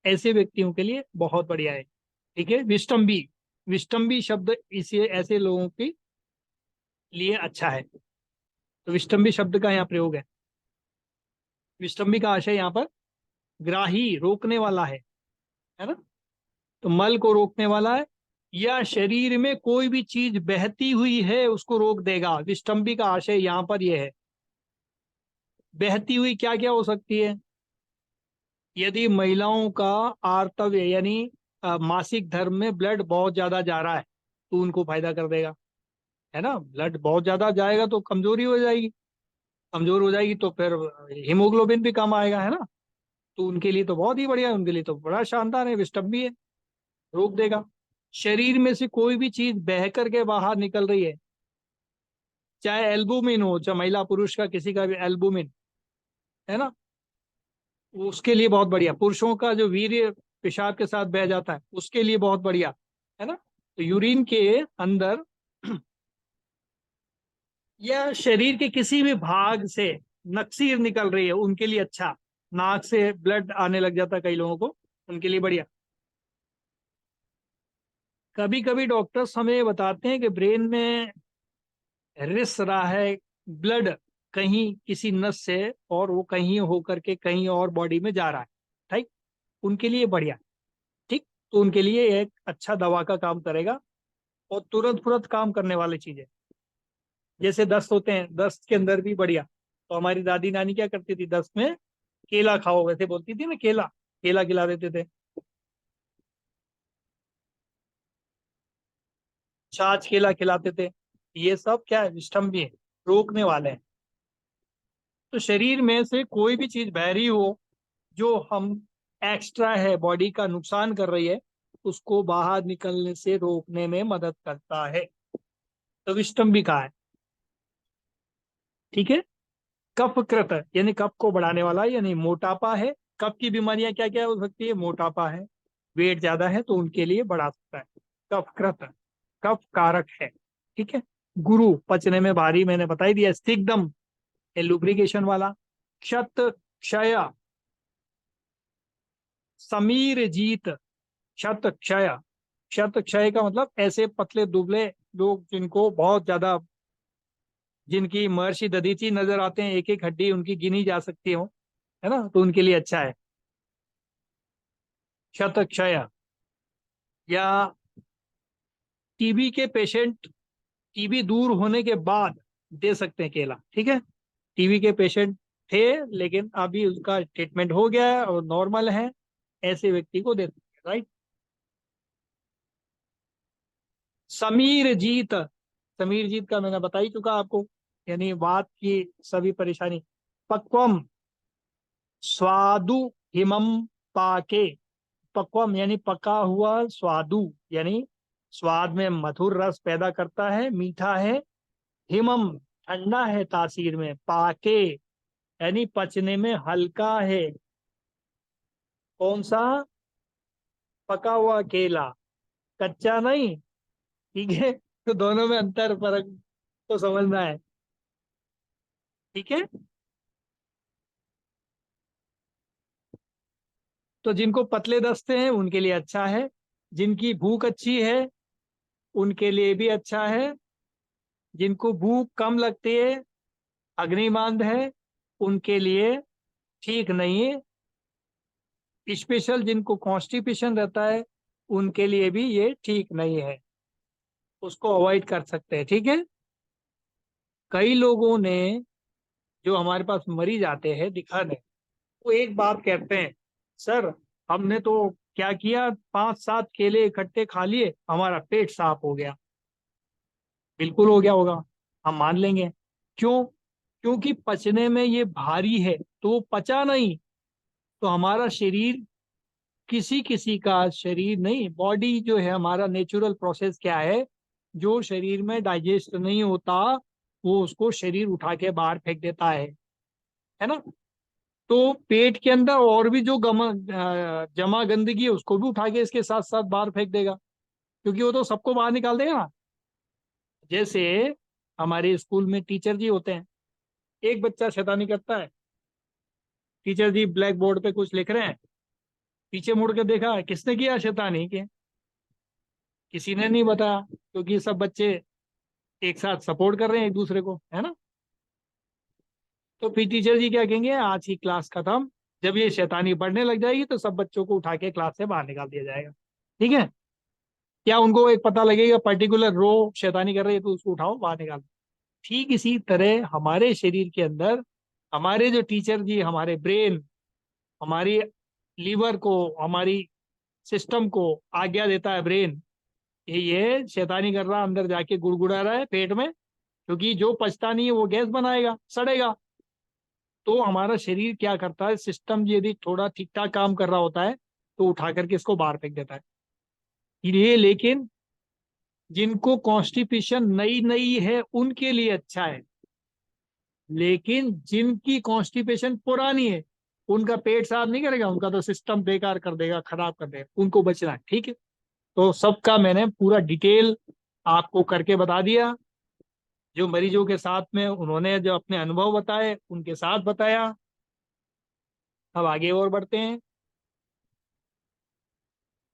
ऐसे व्यक्तियों के लिए बहुत बढ़िया है। ठीक है। विष्टम्बी, विष्टम्बी शब्द इसे ऐसे लोगों के लिए अच्छा है। तो विष्टम्बी शब्द का यहाँ प्रयोग है। विष्टम्बी का आशय यहाँ पर ग्राही, रोकने वाला है ना, तो मल को रोकने वाला है, या शरीर में कोई भी चीज बहती हुई है उसको रोक देगा। विष्टम्बी का आशय यहाँ पर यह है। बहती हुई क्या क्या हो सकती है, यदि महिलाओं का आर्तव्य यानी मासिक धर्म में ब्लड बहुत ज्यादा जा रहा है, तो उनको फायदा कर देगा, है ना। ब्लड बहुत ज्यादा जाएगा तो कमजोरी हो जाएगी, कमजोर हो जाएगी तो फिर हीमोग्लोबिन भी कम आएगा, है ना। तो उनके लिए तो बहुत ही बढ़िया है, उनके लिए तो बड़ा शानदार है, विस्टम्बी है, रोक देगा। शरीर में से कोई भी चीज बह करके बाहर निकल रही है, चाहे एल्बुमिन हो, चाहे महिला पुरुष का किसी का भी एल्बुमिन, है ना, उसके लिए बहुत बढ़िया। पुरुषों का जो वीर्य पेशाब के साथ बह जाता है, उसके लिए बहुत बढ़िया, है ना। तो यूरिन के अंदर या शरीर के किसी भी भाग से नक्सीर निकल रही है, उनके लिए अच्छा। नाक से ब्लड आने लग जाता है कई लोगों को, उनके लिए बढ़िया। कभी कभी डॉक्टर्स हमें बताते हैं कि ब्रेन में रिस रहा है ब्लड, कहीं किसी नस से, और वो कहीं होकर के कहीं और बॉडी में जा रहा है, ठीक, उनके लिए बढ़िया। ठीक, तो उनके लिए एक अच्छा दवा का काम करेगा, और तुरंत तुरंत काम करने वाली चीज है। जैसे दस्त होते हैं, दस्त के अंदर भी बढ़िया। तो हमारी दादी नानी क्या करती थी, दस्त में केला खाओ, वैसे बोलती थी ना, केला, केला खिला देते थे। छाछ केला खिलाते थे। ये सब क्या है, विष्ठम भी है, रोकने वाले हैं। तो शरीर में से कोई भी चीज बह रही हो जो हम एक्स्ट्रा है, बॉडी का नुकसान कर रही है, उसको बाहर निकलने से रोकने में मदद करता है। तो विष्टम भी कहा है। ठीक है। कफ कृत यानी कफ को बढ़ाने वाला, यानी मोटापा है, कफ की बीमारियां क्या क्या हो सकती है? मोटापा है, वेट ज्यादा है तो उनके लिए बढ़ा सकता है। कफकृत, कफ कारक है। ठीक है। गुरु, पचने में भारी, मैंने बता ही दिया। स्निग्धम, ये लुब्रिकेशन वाला। क्षत क्षय, समीर जीत, क्षत क्षय। क्षत क्षय का मतलब ऐसे पतले दुबले लोग जिनको बहुत ज्यादा, जिनकी महर्षि दधीची नजर आते हैं, एक एक हड्डी उनकी गिनी जा सकती हो, है ना, तो उनके लिए अच्छा है क्षत क्षय। या टीबी के पेशेंट, टीबी दूर होने के बाद दे सकते हैं केला। ठीक है। टीबी के पेशेंट थे लेकिन अभी उसका ट्रीटमेंट हो गया है और नॉर्मल है, ऐसे व्यक्ति को दे सकते हैं। राइट। समीर जीत, समीर जीत का मैंने बता ही चुका आपको, यानी वात की सभी परेशानी। पक्वम, स्वादु हिमम पाके। पक्वम यानी पका हुआ, स्वादु यानी स्वाद में मधुर रस पैदा करता है, मीठा है। हिमम ठंडा है तासीर में, पाके यानी पचने में हल्का है। कौन सा? पका हुआ केला, कच्चा नहीं। ठीक है। तो दोनों में अंतर फर्क तो समझना है। ठीक है। तो जिनको पतले दस्ते हैं उनके लिए अच्छा है, जिनकी भूख अच्छी है उनके लिए भी अच्छा है, जिनको भूख कम लगती है, अग्निमांद है, उनके लिए ठीक नहीं है। स्पेशल जिनको कॉन्स्टिपेशन रहता है उनके लिए भी ये ठीक नहीं है, उसको अवॉइड कर सकते हैं। ठीक है। कई लोगों ने, जो हमारे पास मरीज आते हैं दिखाने, वो एक बात कहते हैं, सर हमने तो क्या किया, 5-7 केले इकट्ठे खा लिए, हमारा पेट साफ हो गया। बिल्कुल हो गया होगा, हम मान लेंगे। क्यों? क्योंकि पचने में ये भारी है तो वो पचा नहीं। तो हमारा शरीर, किसी किसी का शरीर नहीं, बॉडी जो है हमारा नेचुरल प्रोसेस क्या है, जो शरीर में डाइजेस्ट नहीं होता वो उसको शरीर उठा के बाहर फेंक देता है ना। तो पेट के अंदर और भी जो जमा गंदगी है उसको भी उठा के इसके साथ साथ बाहर फेंक देगा, क्योंकि वो तो सबको बाहर निकाल देगा ना। जैसे हमारे स्कूल में टीचर जी होते हैं, एक बच्चा शैतानी करता है, टीचर जी ब्लैक बोर्ड पे कुछ लिख रहे हैं, पीछे मुड़ के देखा किसने किया शैतानी के, किसी ने नहीं बताया, क्योंकि सब बच्चे एक साथ सपोर्ट कर रहे हैं एक दूसरे को, है ना। तो फिर टीचर जी क्या कहेंगे, आज की क्लास खत्म, जब ये शैतानी पढ़ने लग जाएगी तो सब बच्चों को उठा के क्लास से बाहर निकाल दिया जाएगा। ठीक है। क्या उनको एक पता लगेगा पर्टिकुलर रो शैतानी कर रही है तो उसको उठाओ बाहर निकाल। ठीक इसी तरह हमारे शरीर के अंदर हमारे जो टीचर जी, हमारे ब्रेन, हमारी लीवर को, हमारी सिस्टम को आज्ञा देता है ब्रेन, ये शैतानी कर रहा, अंदर जाके गुड़गुड़ा रहा है पेट में, क्योंकि जो पचता नहीं है वो गैस बनाएगा, सड़ेगा। तो हमारा शरीर क्या करता है, सिस्टम यदि थोड़ा ठीक ठाक काम कर रहा होता है तो उठा करके इसको बाहर फेंक देता है। ये लेकिन जिनको कॉन्स्टिपेशन नई नई है उनके लिए अच्छा है, लेकिन जिनकी कॉन्स्टिपेशन पुरानी है उनका पेट साफ नहीं करेगा, उनका तो सिस्टम बेकार कर देगा, खराब कर देगा, उनको बचना है। ठीक है। तो सबका मैंने पूरा डिटेल आपको करके बता दिया, जो मरीजों के साथ में उन्होंने जो अपने अनुभव बताए उनके साथ बताया। अब आगे और बढ़ते हैं।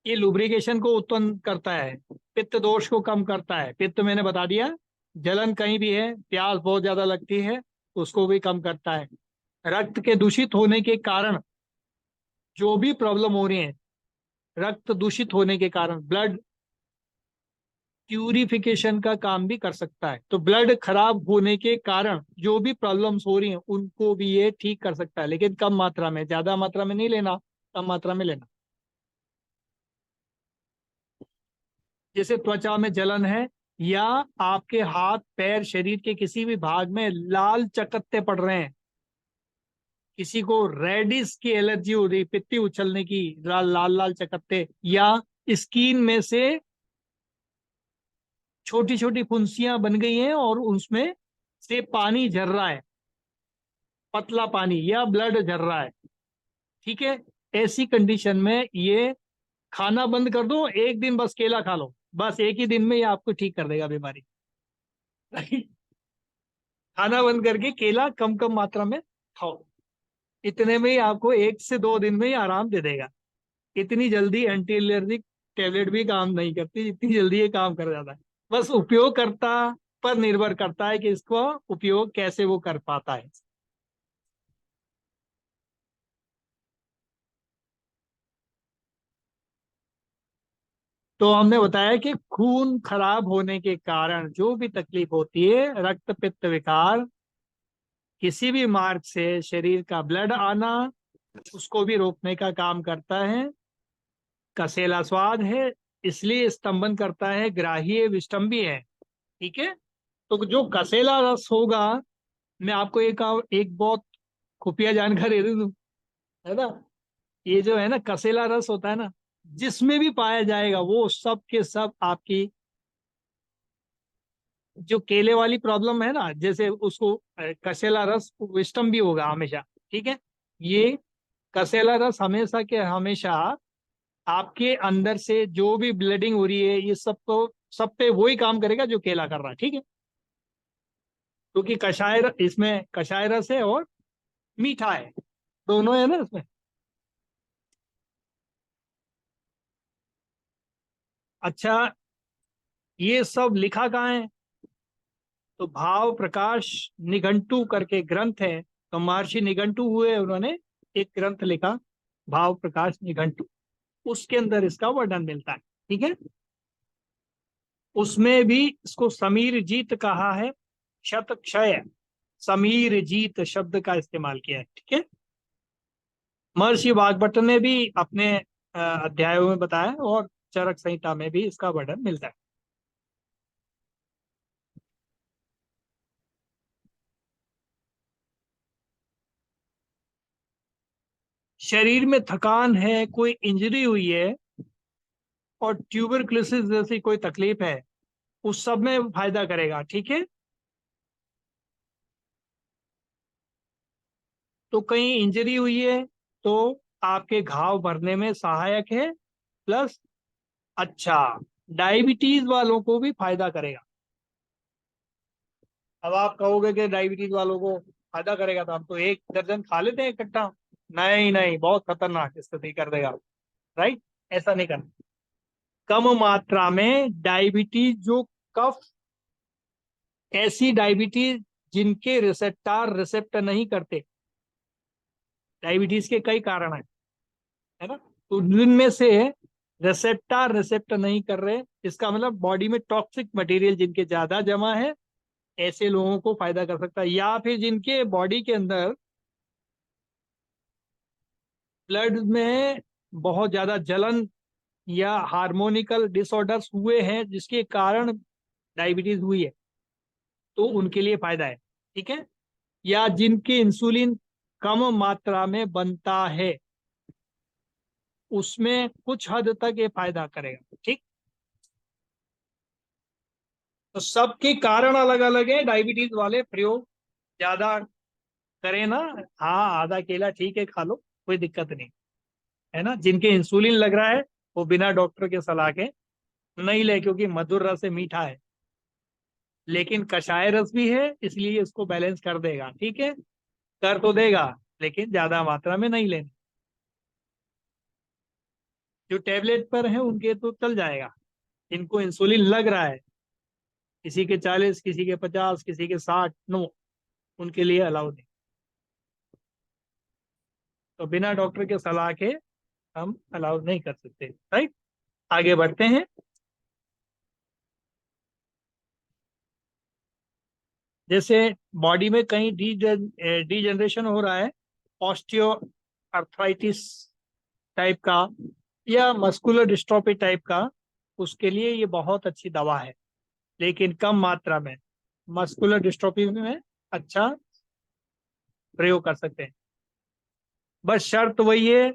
ये लुब्रिकेशन को उत्पन्न करता है, पित्त दोष को कम करता है, पित्त मैंने बता दिया, जलन कहीं भी है, प्यास बहुत ज्यादा लगती है, उसको भी कम करता है। रक्त के दूषित होने के कारण जो भी प्रॉब्लम हो रही है, रक्त दूषित होने के कारण ब्लड प्यूरिफिकेशन का काम भी कर सकता है। तो ब्लड खराब होने के कारण जो भी प्रॉब्लम्स हो रही हैं उनको भी ये ठीक कर सकता है, लेकिन कम मात्रा में, ज्यादा मात्रा में नहीं लेना, कम मात्रा में लेना। जैसे त्वचा में जलन है, या आपके हाथ पैर शरीर के किसी भी भाग में लाल चकत्ते पड़ रहे हैं, किसी को रेडिस की एलर्जी हो रही, पित्ती उछलने की, लाल लाल लाल चकत्ते, या स्किन में से छोटी छोटी फुंसियां बन गई हैं और उसमें से पानी झर रहा है, पतला पानी या ब्लड झर रहा है। ठीक है। ऐसी कंडीशन में ये खाना बंद कर दो, एक दिन बस केला खा लो, बस एक ही दिन में ये आपको ठीक कर देगा बीमारी। खाना बंद करके केला कम कम मात्रा में खाओ, इतने में ही आपको 1 से 2 दिन में ही आराम दे देगा। इतनी जल्दी एंटी एलर्जिक टेबलेट भी काम नहीं करती जितनी जल्दी ये काम कर जाता है। बस उपयोगकर्ता पर निर्भर करता है कि इसको उपयोग कैसे वो कर पाता है। तो हमने बताया कि खून खराब होने के कारण जो भी तकलीफ होती है, रक्त पित्त विकार, किसी भी मार्ग से शरीर का ब्लड आना, उसको भी रोकने का काम करता है। कसेला स्वाद है, इसलिए स्तंभन करता है, ग्राह्य विष्टम्भी है। ठीक है। तो जो कसेला रस होगा, मैं आपको एक बहुत खुफिया जानकारी दे दूं, है ना। ये जो है ना कसेला रस होता है ना, जिसमें भी पाया जाएगा वो सब के सब आपकी जो केले वाली प्रॉब्लम है ना, जैसे उसको कसेला रस विस्टम भी होगा हमेशा। ठीक है। ये कसेला रस हमेशा के हमेशा आपके अंदर से जो भी ब्लीडिंग हो रही है, ये सब पे वही काम करेगा जो केला कर रहा है। ठीक है। क्योंकि इसमें कषाय रस है और मीठा है, दोनों है ना इसमें। अच्छा, ये सब लिखा कहाँ है? तो भाव प्रकाश निघंटू करके ग्रंथ है, तो महर्षि निघंटू हुए, उन्होंने एक ग्रंथ लिखा, भाव प्रकाश निघंटू, उसके अंदर इसका वर्णन मिलता है। ठीक है। उसमें भी इसको समीर जीत कहा है, शत क्षय, समीर जीत शब्द का इस्तेमाल किया है। ठीक है। महर्षि वाग्भट ने भी अपने अध्यायों में बताया, और चरक संहिता में भी इसका वर्णन मिलता है। शरीर में थकान है, कोई इंजरी हुई है और ट्यूबरक्लोसिस जैसी कोई तकलीफ है, उस सब में फायदा करेगा। ठीक है। तो कहीं इंजरी हुई है तो आपके घाव भरने में सहायक है, प्लस अच्छा, डायबिटीज वालों को भी फायदा करेगा। अब आप कहोगे कि डायबिटीज वालों को फायदा करेगा तो हम तो 1 दर्जन खा लेते हैं इकट्ठा। नहीं नहीं, बहुत खतरनाक स्थिति कर देगा। राइट। ऐसा नहीं करना। कम मात्रा में डायबिटीज जो कफ, ऐसी डायबिटीज जिनके रिसेप्टर रिसेप्ट नहीं करते, डायबिटीज के कई कारण है ना। तो जिनमें से रिसेप्टर रिसेप्ट नहीं कर रहे, इसका मतलब बॉडी में टॉक्सिक मटेरियल जिनके ज्यादा जमा है, ऐसे लोगों को फायदा कर सकता है। या फिर जिनके बॉडी के अंदर ब्लड में बहुत ज्यादा जलन या हार्मोनिकल डिसऑर्डर्स हुए हैं जिसके कारण डायबिटीज हुई है, तो उनके लिए फायदा है। ठीक है। या जिनके इंसुलिन कम मात्रा में बनता है, उसमें कुछ हद तक ये फायदा करेगा। ठीक। तो सबके कारण अलग अलग है, डायबिटीज वाले प्रयोग ज्यादा करें ना। हाँ, आधा केला ठीक है, खा लो, कोई दिक्कत नहीं, है ना। जिनके इंसुलिन लग रहा है वो बिना डॉक्टर के सलाह के नहीं ले, क्योंकि मधुर रस से मीठा है, लेकिन कषाय रस भी है, इसलिए इसको बैलेंस कर देगा। ठीक है। कर तो देगा, लेकिन ज्यादा मात्रा में नहीं लेनी। जो टेबलेट पर है उनके तो चल जाएगा, इनको इंसुलिन लग रहा है, किसी के 40, किसी के 50, किसी के 60, नो, उनके लिए अलाउ नहीं। तो बिना डॉक्टर के सलाह के हम अलाउ नहीं कर सकते। राइट। आगे बढ़ते हैं। जैसे बॉडी में कहीं डीजनरेशन हो रहा है, ऑस्टियो अर्थराइटिस टाइप का या मस्कुलर डिस्ट्रोफी टाइप का, उसके लिए ये बहुत अच्छी दवा है, लेकिन कम मात्रा में। मस्कुलर डिस्ट्रोफी में अच्छा प्रयोग कर सकते हैं। बस शर्त वही है,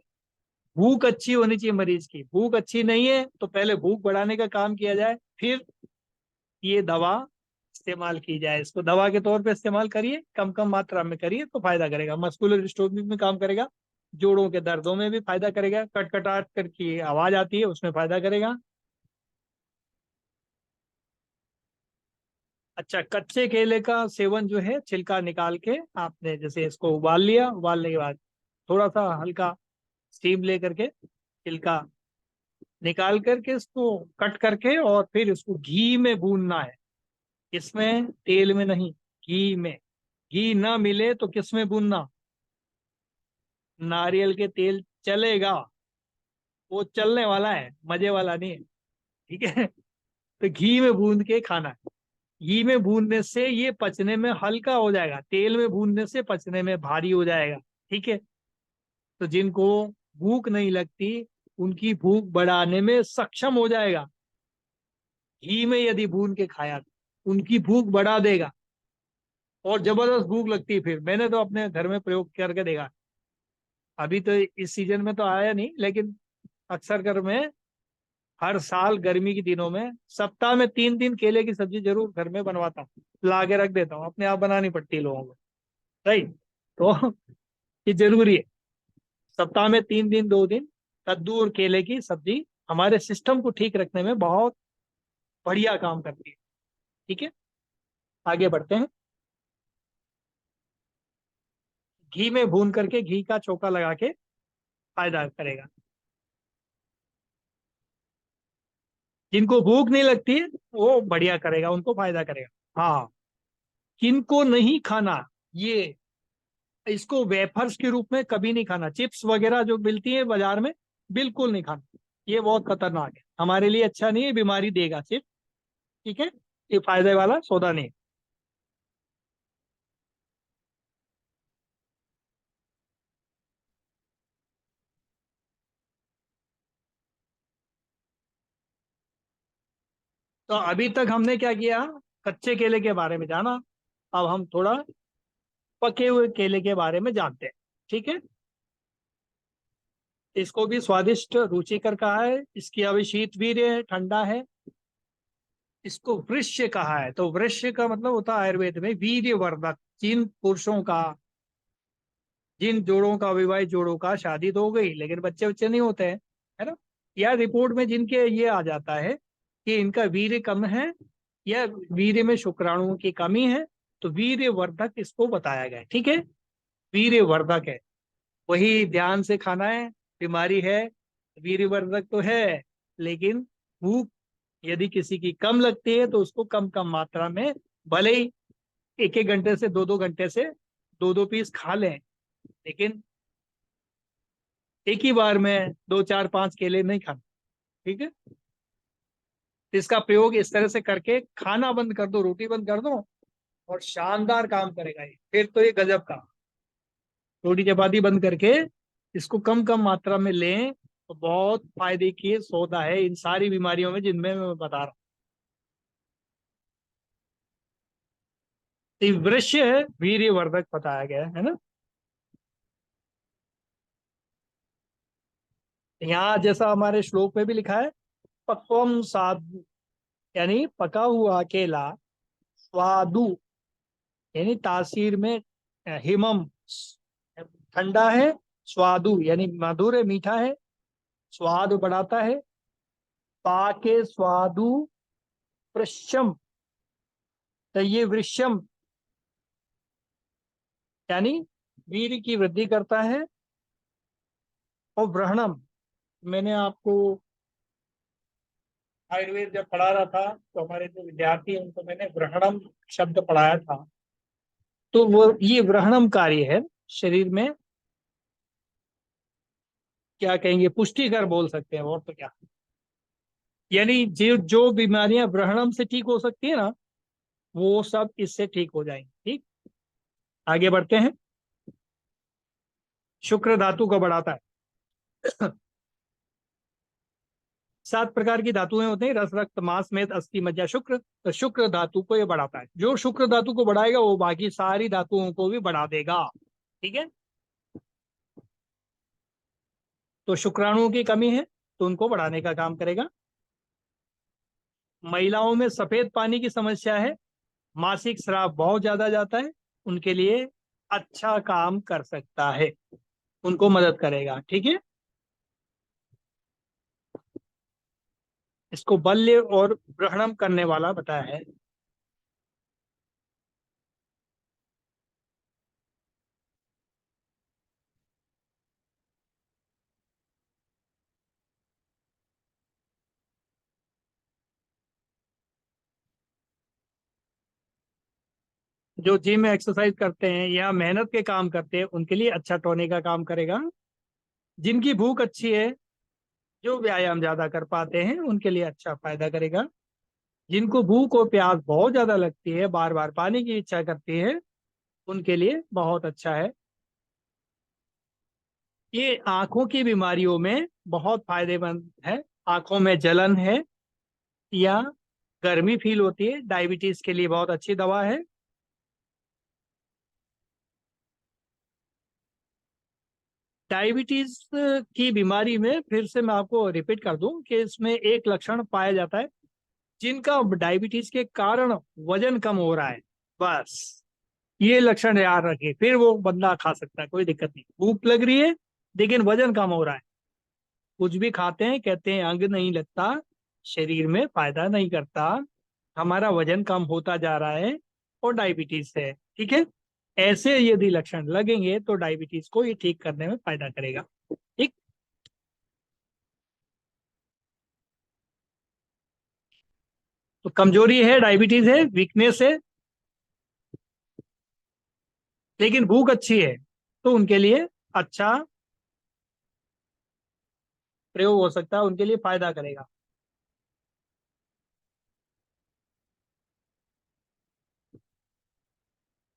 भूख अच्छी होनी चाहिए मरीज की। भूख अच्छी नहीं है तो पहले भूख बढ़ाने का काम किया जाए, फिर ये दवा इस्तेमाल की जाए। इसको दवा के तौर पे इस्तेमाल करिए, कम कम मात्रा में करिए तो फायदा करेगा, मस्कुलर डिस्ट्रोफी में काम करेगा। जोड़ों के दर्दों में भी फायदा करेगा, कटकटाट करके आवाज आती है उसमें फायदा करेगा। अच्छा, कच्चे केले का सेवन जो है, छिलका निकाल के आपने जैसे इसको उबाल लिया, उबालने के बाद थोड़ा सा हल्का स्टीम ले करके छिलका निकाल करके इसको कट करके और फिर इसको घी में भूनना है। इसमें तेल में नहीं, घी में। घी ना मिले तो किस में भूनना? नारियल के तेल चलेगा, वो चलने वाला है, मजे वाला नहीं है। ठीक है। तो घी में भून के खाना है। घी में भूनने से ये पचने में हल्का हो जाएगा, तेल में भूनने से पचने में भारी हो जाएगा। ठीक है। तो जिनको भूख नहीं लगती, उनकी भूख बढ़ाने में सक्षम हो जाएगा। घी में यदि भून के खाया तो उनकी भूख बढ़ा देगा। और जबरदस्त भूख लगती है, फिर मैंने तो अपने घर में प्रयोग करके देखा। अभी तो इस सीजन में तो आया नहीं, लेकिन अक्सर घर में हर साल गर्मी के दिनों में सप्ताह में 3 दिन केले की सब्जी जरूर घर में बनवाता हूँ, ला के रख देता हूँ, अपने आप बनानी पड़ती है लोगों को। सही। तो ये जरूरी है। सप्ताह में 3 दिन 2 दिन कद्दू और केले की सब्जी हमारे सिस्टम को ठीक रखने में बहुत बढ़िया काम करती है। ठीक है, आगे बढ़ते हैं। घी में भून करके घी का छोका लगा के फायदा करेगा। जिनको भूख नहीं लगती है वो बढ़िया करेगा, उनको फायदा करेगा। हाँ, किनको नहीं खाना ये, इसको वेफर्स के रूप में कभी नहीं खाना। चिप्स वगैरह जो मिलती है बाजार में, बिल्कुल नहीं खाना। ये बहुत खतरनाक है, हमारे लिए अच्छा नहीं है, बीमारी देगा सिर्फ। ठीक है, ये फायदे वाला सौदा नहीं। तो अभी तक हमने क्या किया? कच्चे केले के बारे में जाना। अब हम थोड़ा पके हुए केले के बारे में जानते हैं। ठीक है। इसको भी स्वादिष्ट रुचिकर कहा है, इसकी अभी शीतवीर्य है, ठंडा है। इसको वृक्ष कहा है, तो वृक्ष का मतलब होता है आयुर्वेद में वीर्यवर्धक। जिन पुरुषों का, जिन जोड़ों का, विवाहित जोड़ों का शादी तो हो गई लेकिन बच्चे बच्चे नहीं होते हैं, है ना, या रिपोर्ट में जिनके ये आ जाता है कि इनका वीर्य कम है या वीर्य में शुक्राणुओं की कमी है, तो वीर्यवर्धक इसको बताया गया है। ठीक है, वीर्यवर्धक है, वही ध्यान से खाना है। बीमारी है, वीर्यवर्धक तो है, लेकिन भूख यदि किसी की कम लगती है तो उसको कम कम मात्रा में, भले ही 1 1 घंटे से 2 2 घंटे से 2 2 पीस खा लें, लेकिन एक ही बार में 2 4 5 केले नहीं खाना। ठीक है। तो इसका प्रयोग इस तरह से करके खाना बंद कर दो, रोटी बंद कर दो, और शानदार काम करेगा ये। फिर तो ये गजब का। रोटी चपाती बंद करके इसको कम कम मात्रा में लें तो बहुत फायदे की सौदा है इन सारी बीमारियों में जिनमें मैं बता रहा हूँ। तो ये वृक्ष है, वीर्यवर्धक बताया गया है ना। यहाँ जैसा हमारे श्लोक में भी लिखा है, पक्वम साधु, यानी पका हुआ केला, स्वादु यानी तासीर में, हिमम ठंडा है, स्वादु यानी मधुर है, मीठा है, स्वाद बढ़ाता है। पाके स्वादु वृक्षम, तो ये वृक्षम यानी वीर की वृद्धि करता है। और ब्रहणम, मैंने आपको आयुर्वेद जब पढ़ा रहा था तो हमारे जो विद्यार्थी हैं उनको मैंने ग्रहणम शब्द पढ़ाया था। तो वो ये ग्रहणम कार्य है शरीर में, क्या कहेंगे, पुष्टिकर बोल सकते हैं, और तो क्या। यानी जो जो बीमारियां ग्रहणम से ठीक हो सकती है ना, वो सब इससे ठीक हो जाएंगी। ठीक, आगे बढ़ते हैं। शुक्र धातु को बढ़ाता है। 7 प्रकार की धातुएं होते हैं, रस रक्त मांस मेद अस्थि मज्जा शुक्र। तो शुक्र धातु को ये बढ़ाता है। जो शुक्र धातु को बढ़ाएगा वो बाकी सारी धातुओं को भी बढ़ा देगा। ठीक है। तो शुक्राणुओं की कमी है तो उनको बढ़ाने का काम करेगा। महिलाओं में सफेद पानी की समस्या है, मासिक स्राव बहुत ज्यादा जाता है, उनके लिए अच्छा काम कर सकता है। उनको मदद करेगा। ठीक है, इसको बल्य और ग्रहणम करने वाला बताया है। जो जिम में एक्सरसाइज करते हैं या मेहनत के काम करते हैं उनके लिए अच्छा टोनिक का काम करेगा। जिनकी भूख अच्छी है, जो व्यायाम ज्यादा कर पाते हैं उनके लिए अच्छा फायदा करेगा। जिनको भूख और प्यास बहुत ज्यादा लगती है, बार बार पानी की इच्छा करती है, उनके लिए बहुत अच्छा है। ये आंखों की बीमारियों में बहुत फायदेमंद है। आंखों में जलन है या गर्मी फील होती है, डायबिटीज के लिए बहुत अच्छी दवा है। डायबिटीज की बीमारी में फिर से मैं आपको रिपीट कर दूं कि इसमें एक लक्षण पाया जाता है, जिनका डायबिटीज के कारण वजन कम हो रहा है, बस ये लक्षण याद रखिए, फिर वो बंदा खा सकता है, कोई दिक्कत नहीं। भूख लग रही है लेकिन वजन कम हो रहा है, कुछ भी खाते हैं कहते हैं अंग नहीं लगता, शरीर में फायदा नहीं करता, हमारा वजन कम होता जा रहा है और डायबिटीज है। ठीक है, ऐसे यदि लक्षण लगेंगे तो डायबिटीज को ये ठीक करने में फायदा करेगा। ठीक, तो कमजोरी है, डायबिटीज है, वीकनेस है, लेकिन भूख अच्छी है, तो उनके लिए अच्छा प्रयोग हो सकता है, उनके लिए फायदा करेगा।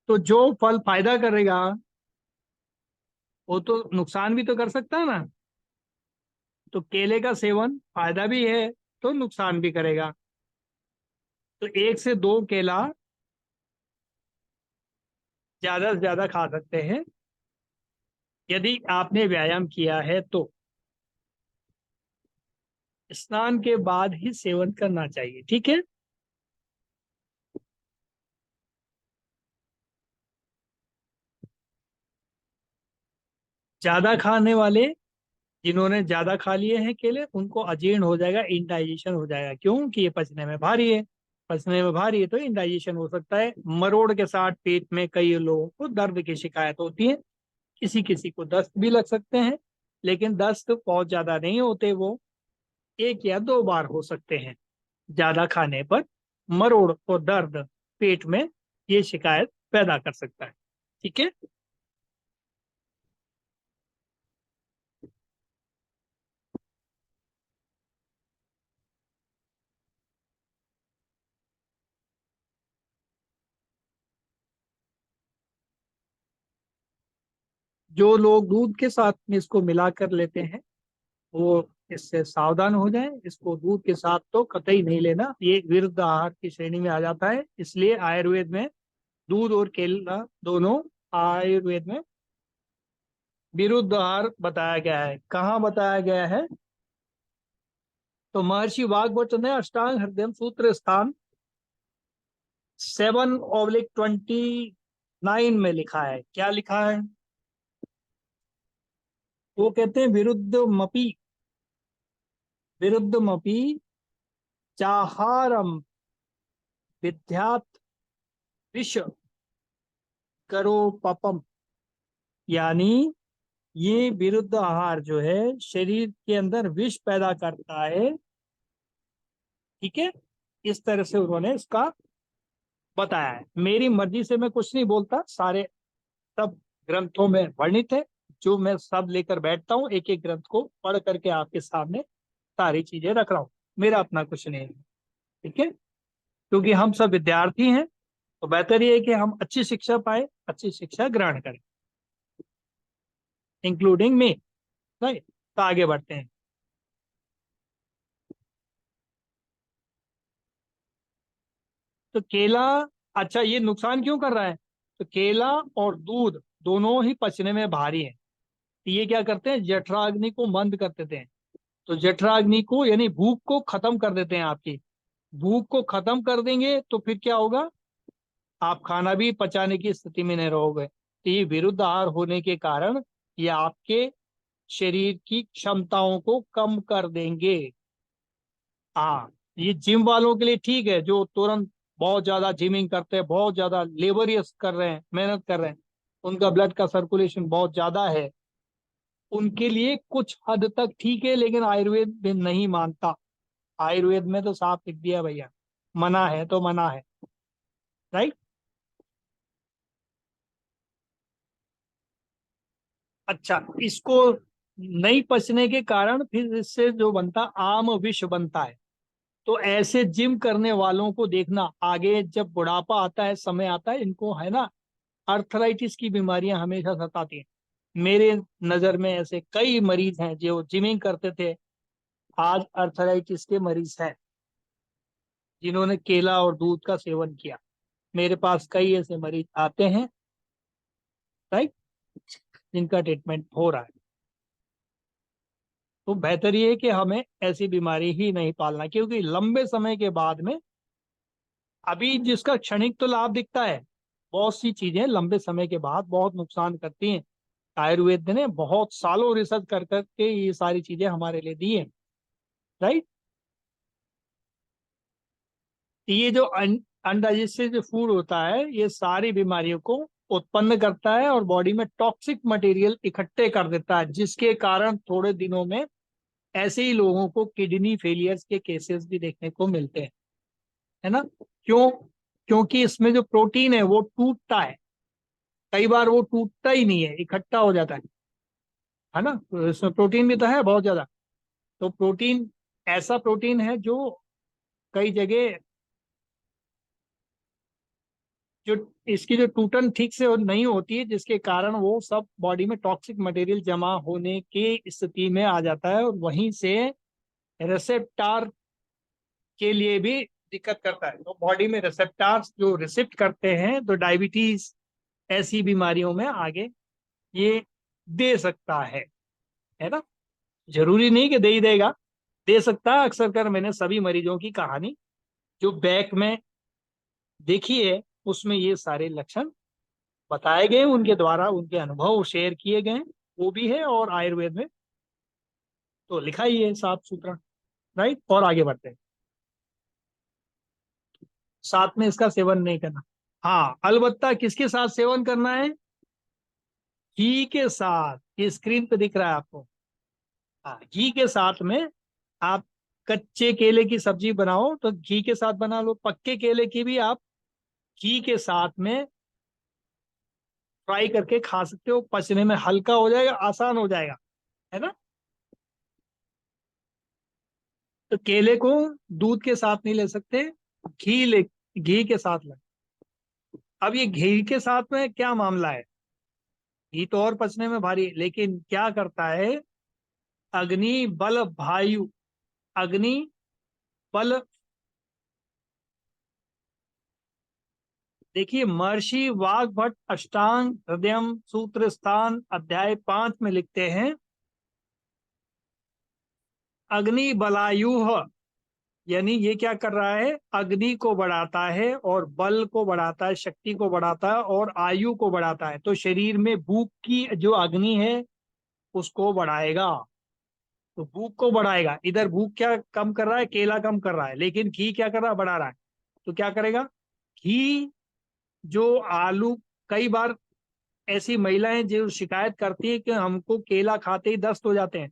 तो जो फल फायदा करेगा वो तो नुकसान भी तो कर सकता है ना। तो केले का सेवन फायदा भी है तो नुकसान भी करेगा। तो एक से दो केला ज्यादा से ज्यादा खा सकते हैं यदि आपने व्यायाम किया है तो। स्नान के बाद ही सेवन करना चाहिए। ठीक है, ज्यादा खाने वाले, जिन्होंने ज्यादा खा लिए हैं केले, उनको अजीर्ण हो जाएगा, इंडाइजेशन हो जाएगा, क्योंकि ये पचने में भारी है। पचने में भारी है तो इंडाइजेशन हो सकता है। मरोड़ के साथ पेट में कई लोगों को दर्द की शिकायत होती है, किसी किसी को दस्त भी लग सकते हैं, लेकिन दस्त बहुत ज्यादा नहीं होते, वो एक या दो बार हो सकते हैं। ज्यादा खाने पर मरोड़ और दर्द पेट में ये शिकायत पैदा कर सकता है। ठीक है, जो लोग दूध के साथ में इसको मिलाकर लेते हैं वो इससे सावधान हो जाएं। इसको दूध के साथ तो कतई नहीं लेना, ये विरुद्ध आहार की श्रेणी में आ जाता है। इसलिए आयुर्वेद में दूध और केला दोनों, आयुर्वेद में विरुद्ध आहार बताया गया है। कहाँ बताया गया है? तो महर्षि वाग्भट ने अष्टांग हृदय सूत्र स्थान 7/29 में लिखा है। क्या लिखा है? वो कहते हैं विरुद्धमपि चाहारम विद्यात विष करो पपम। यानी ये विरुद्ध आहार जो है शरीर के अंदर विष पैदा करता है। ठीक है, इस तरह से उन्होंने इसका बताया है। मेरी मर्जी से मैं कुछ नहीं बोलता, सारे सब ग्रंथों में वर्णित है। जो मैं सब लेकर बैठता हूँ, एक एक ग्रंथ को पढ़ करके आपके सामने सारी चीजें रख रहा हूँ, मेरा अपना कुछ नहीं है। ठीक है, क्योंकि हम सब विद्यार्थी हैं, तो बेहतर ये है कि हम अच्छी शिक्षा पाए, अच्छी शिक्षा ग्रहण करें, इंक्लूडिंग मी। राइट, तो आगे बढ़ते हैं। तो केला, अच्छा ये नुकसान क्यों कर रहा है? तो केला और दूध दोनों ही पचने में भारी है। तो ये क्या करते हैं, जठराग्नि को मंद कर देते हैं। तो जठराग्नि को यानी भूख को खत्म कर देते हैं आपकी। भूख को खत्म कर देंगे तो फिर क्या होगा, आप खाना भी पचाने की स्थिति में नहीं रहोगे। तो ये विरुद्ध आहार होने के कारण ये आपके शरीर की क्षमताओं को कम कर देंगे। हाँ, ये जिम वालों के लिए ठीक है, जो तुरंत बहुत ज्यादा जिमिंग करते हैं, बहुत ज्यादा लेबरियस कर रहे हैं, मेहनत कर रहे हैं, उनका ब्लड का सर्कुलेशन बहुत ज्यादा है, उनके लिए कुछ हद तक ठीक है, लेकिन आयुर्वेद में नहीं मानता। आयुर्वेद में तो साफ लिख दिया भैया, मना है तो मना है। राइट। अच्छा, इसको नहीं पचने के कारण फिर इससे जो बनता आम विष बनता है। तो ऐसे जिम करने वालों को देखना, आगे जब बुढ़ापा आता है, समय आता है, इनको है ना अर्थराइटिस की बीमारियां हमेशा सताती हैं। मेरे नजर में ऐसे कई मरीज हैं जो जिमिंग करते थे, आज अर्थराइटिस के मरीज हैं, जिन्होंने केला और दूध का सेवन किया। मेरे पास कई ऐसे मरीज आते हैं, राइट, जिनका ट्रीटमेंट हो रहा है। तो बेहतर ये है कि हमें ऐसी बीमारी ही नहीं पालना, क्योंकि लंबे समय के बाद में, अभी जिसका क्षणिक तो लाभ दिखता है, बहुत सी चीजें लंबे समय के बाद बहुत नुकसान करती हैं। आयुर्वेद ने बहुत सालों रिसर्च कर करके ये सारी चीजें हमारे लिए दी है। राइट। ये जो अनडाइजेस्टेड जो फूड होता है, ये सारी बीमारियों को उत्पन्न करता है और बॉडी में टॉक्सिक मटेरियल इकट्ठे कर देता है, जिसके कारण थोड़े दिनों में ऐसे ही लोगों को किडनी फेलियर्स के केसेस भी देखने को मिलते हैं। है ना? क्यों? क्योंकि इसमें जो प्रोटीन है वो टूटता है, कई बार वो टूटता ही नहीं है, इकट्ठा हो जाता है ना? तो इसमें प्रोटीन भी तो है बहुत ज्यादा। तो प्रोटीन, ऐसा प्रोटीन है जो कई जगह, जो इसकी जो टूटन ठीक से नहीं होती है, जिसके कारण वो सब बॉडी में टॉक्सिक मटेरियल जमा होने की स्थिति में आ जाता है, और वहीं से रिसेप्टार के लिए भी दिक्कत करता है। तो बॉडी में रिसेप्टार्स जो रिसिप्ट करते हैं, तो डायबिटीज ऐसी बीमारियों में आगे ये दे सकता है ना? जरूरी नहीं कि दे ही देगा, दे सकता है। अक्सर कर मैंने सभी मरीजों की कहानी जो बैक में देखी है, उसमें ये सारे लक्षण बताए गए, उनके द्वारा उनके अनुभव शेयर किए गए, वो भी है, और आयुर्वेद में तो लिखा ही है साफ सुथरा। राइट। और आगे बढ़ते हैं। साथ में इसका सेवन नहीं करना। हाँ, अलबत्ता किसके साथ सेवन करना है? घी के साथ। ये स्क्रीन पे दिख रहा है आपको। हाँ, घी के साथ में आप कच्चे केले की सब्जी बनाओ तो घी के साथ बना लो, पक्के केले की भी आप घी के साथ में फ्राई करके खा सकते हो, पचने में हल्का हो जाएगा, आसान हो जाएगा। है ना? तो केले को दूध के साथ नहीं ले सकते, घी ले, घी के साथ ले। अब ये घी के साथ में क्या मामला है? घी तो और पचने में भारी है, लेकिन क्या करता है? अग्नि बल वायु, अग्नि बल, देखिए महर्षि वाग्भट अष्टांग हृदय सूत्र स्थान अध्याय 5 में लिखते हैं, अग्नि बलायुह, यानी ये क्या कर रहा है? अग्नि को बढ़ाता है, और बल को बढ़ाता है, शक्ति को बढ़ाता है, और आयु को बढ़ाता है। तो शरीर में भूख की जो अग्नि है उसको बढ़ाएगा। तो भूख को बढ़ाएगा। इधर भूख क्या कम कर रहा है? केला कम कर रहा है, लेकिन घी क्या कर रहा है? बढ़ा रहा है। तो क्या करेगा घी? जो आलू, कई बार ऐसी महिलाएं जो शिकायत करती है कि हमको केला खाते ही दस्त हो जाते हैं,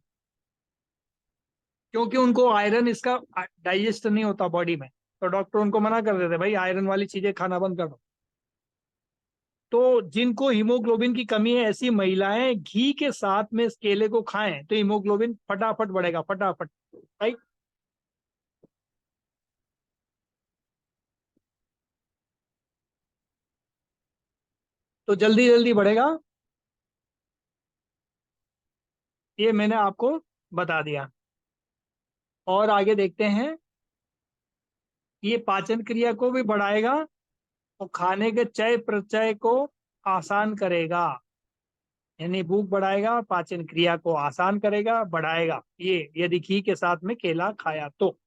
क्योंकि उनको आयरन इसका डाइजेस्ट नहीं होता बॉडी में। तो डॉक्टर उनको मना कर देते, भाई आयरन वाली चीजें खाना बंद कर दो। तो जिनको हीमोग्लोबिन की कमी है, ऐसी महिलाएं घी के साथ में इस केले को खाएं तो हीमोग्लोबिन फटाफट बढ़ेगा, फटाफट। राइट। तो जल्दी जल्दी बढ़ेगा। ये मैंने आपको बता दिया। और आगे देखते हैं। ये पाचन क्रिया को भी बढ़ाएगा, और खाने के चय प्रचय को आसान करेगा। यानी भूख बढ़ाएगा, पाचन क्रिया को आसान करेगा, बढ़ाएगा, ये यदि घी के साथ में केला खाया तो।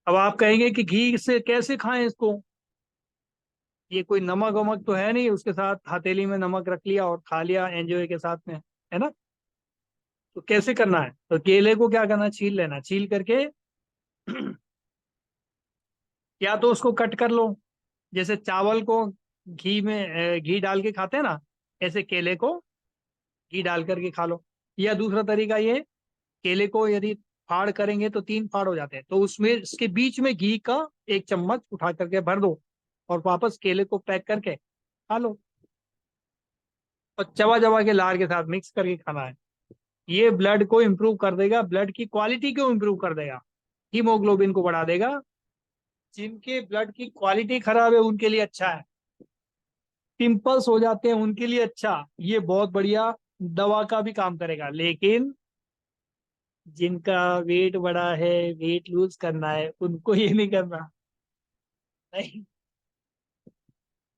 अब आप कहेंगे कि घी से कैसे खाएं इसको, ये कोई नमक वमक तो है नहीं, उसके साथ हथेली में नमक रख लिया और खा लिया एंजॉय के साथ में, है ना। तो कैसे करना है, तो केले को क्या करना, छील लेना, छील करके या तो उसको कट कर लो, जैसे चावल को घी में घी डाल के खाते हैं ना, ऐसे केले को घी डाल करके खा लो। या दूसरा तरीका ये, केले को यदि फाड़ करेंगे तो 3 फाड़ हो जाते हैं, तो उसमें इसके बीच में घी का 1 चम्मच उठा करके भर दो और वापस केले को पैक करके खा लो, और चबा चबा के लार के साथ मिक्स करके खाना है। ये ब्लड को इम्प्रूव कर देगा, ब्लड की क्वालिटी को इम्प्रूव कर देगा, हीमोग्लोबिन को बढ़ा देगा। जिनके ब्लड की क्वालिटी खराब है उनके लिए अच्छा है, पिंपल्स हो जाते हैं उनके लिए अच्छा, ये बहुत बढ़िया दवा का भी काम करेगा। लेकिन जिनका वेट बड़ा है, वेट लूज करना है, उनको ये नहीं करना। नहीं,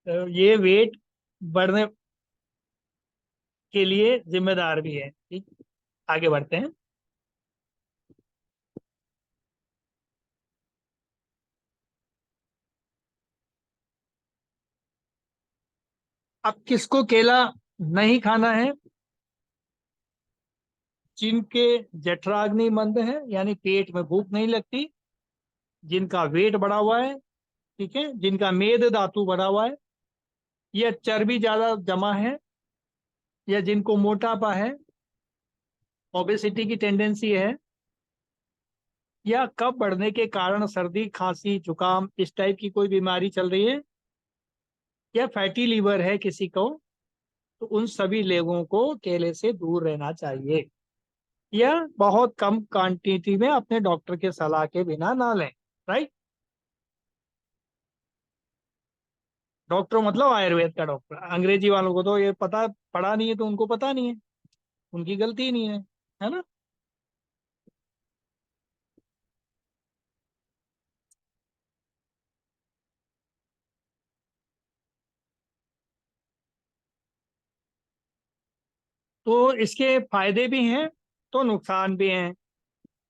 तो ये वेट बढ़ने के लिए जिम्मेदार भी है, ठीक। आगे बढ़ते हैं। अब किसको केला नहीं खाना है, जिनके जठराग्नि मंद है, यानी पेट में भूख नहीं लगती, जिनका वेट बढ़ा हुआ है, ठीक है, जिनका मेद धातु बढ़ा हुआ है, या चर्बी ज्यादा जमा है, या जिनको मोटापा है, ओबेसिटी की टेंडेंसी है, या कफ बढ़ने के कारण सर्दी खांसी जुकाम इस टाइप की कोई बीमारी चल रही है, या फैटी लीवर है किसी को, तो उन सभी लोगों को केले से दूर रहना चाहिए, या बहुत कम क्वांटिटी में अपने डॉक्टर के सलाह के बिना ना लें। राइट, डॉक्टर मतलब आयुर्वेद का डॉक्टर, अंग्रेजी वालों को तो ये पता, पढ़ा नहीं है तो उनको पता नहीं है, उनकी गलती ही नहीं है ना। तो इसके फायदे भी हैं तो नुकसान भी हैं,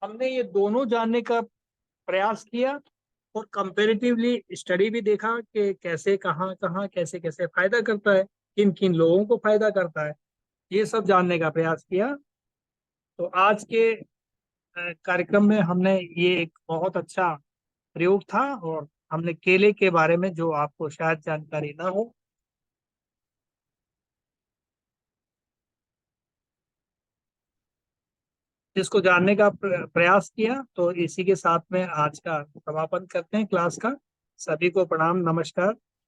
हमने ये दोनों जानने का प्रयास किया, और कंपेरेटिवली स्टडी भी देखा कि कैसे कहाँ कहाँ कैसे कैसे फायदा करता है, किन किन लोगों को फायदा करता है, ये सब जानने का प्रयास किया। तो आज के कार्यक्रम में हमने ये एक बहुत अच्छा प्रयोग था, और हमने केले के बारे में जो आपको शायद जानकारी ना हो, इसको जानने का प्रयास किया। तो इसी के साथ में आज का समापन करते हैं क्लास का। सभी को प्रणाम, नमस्कार।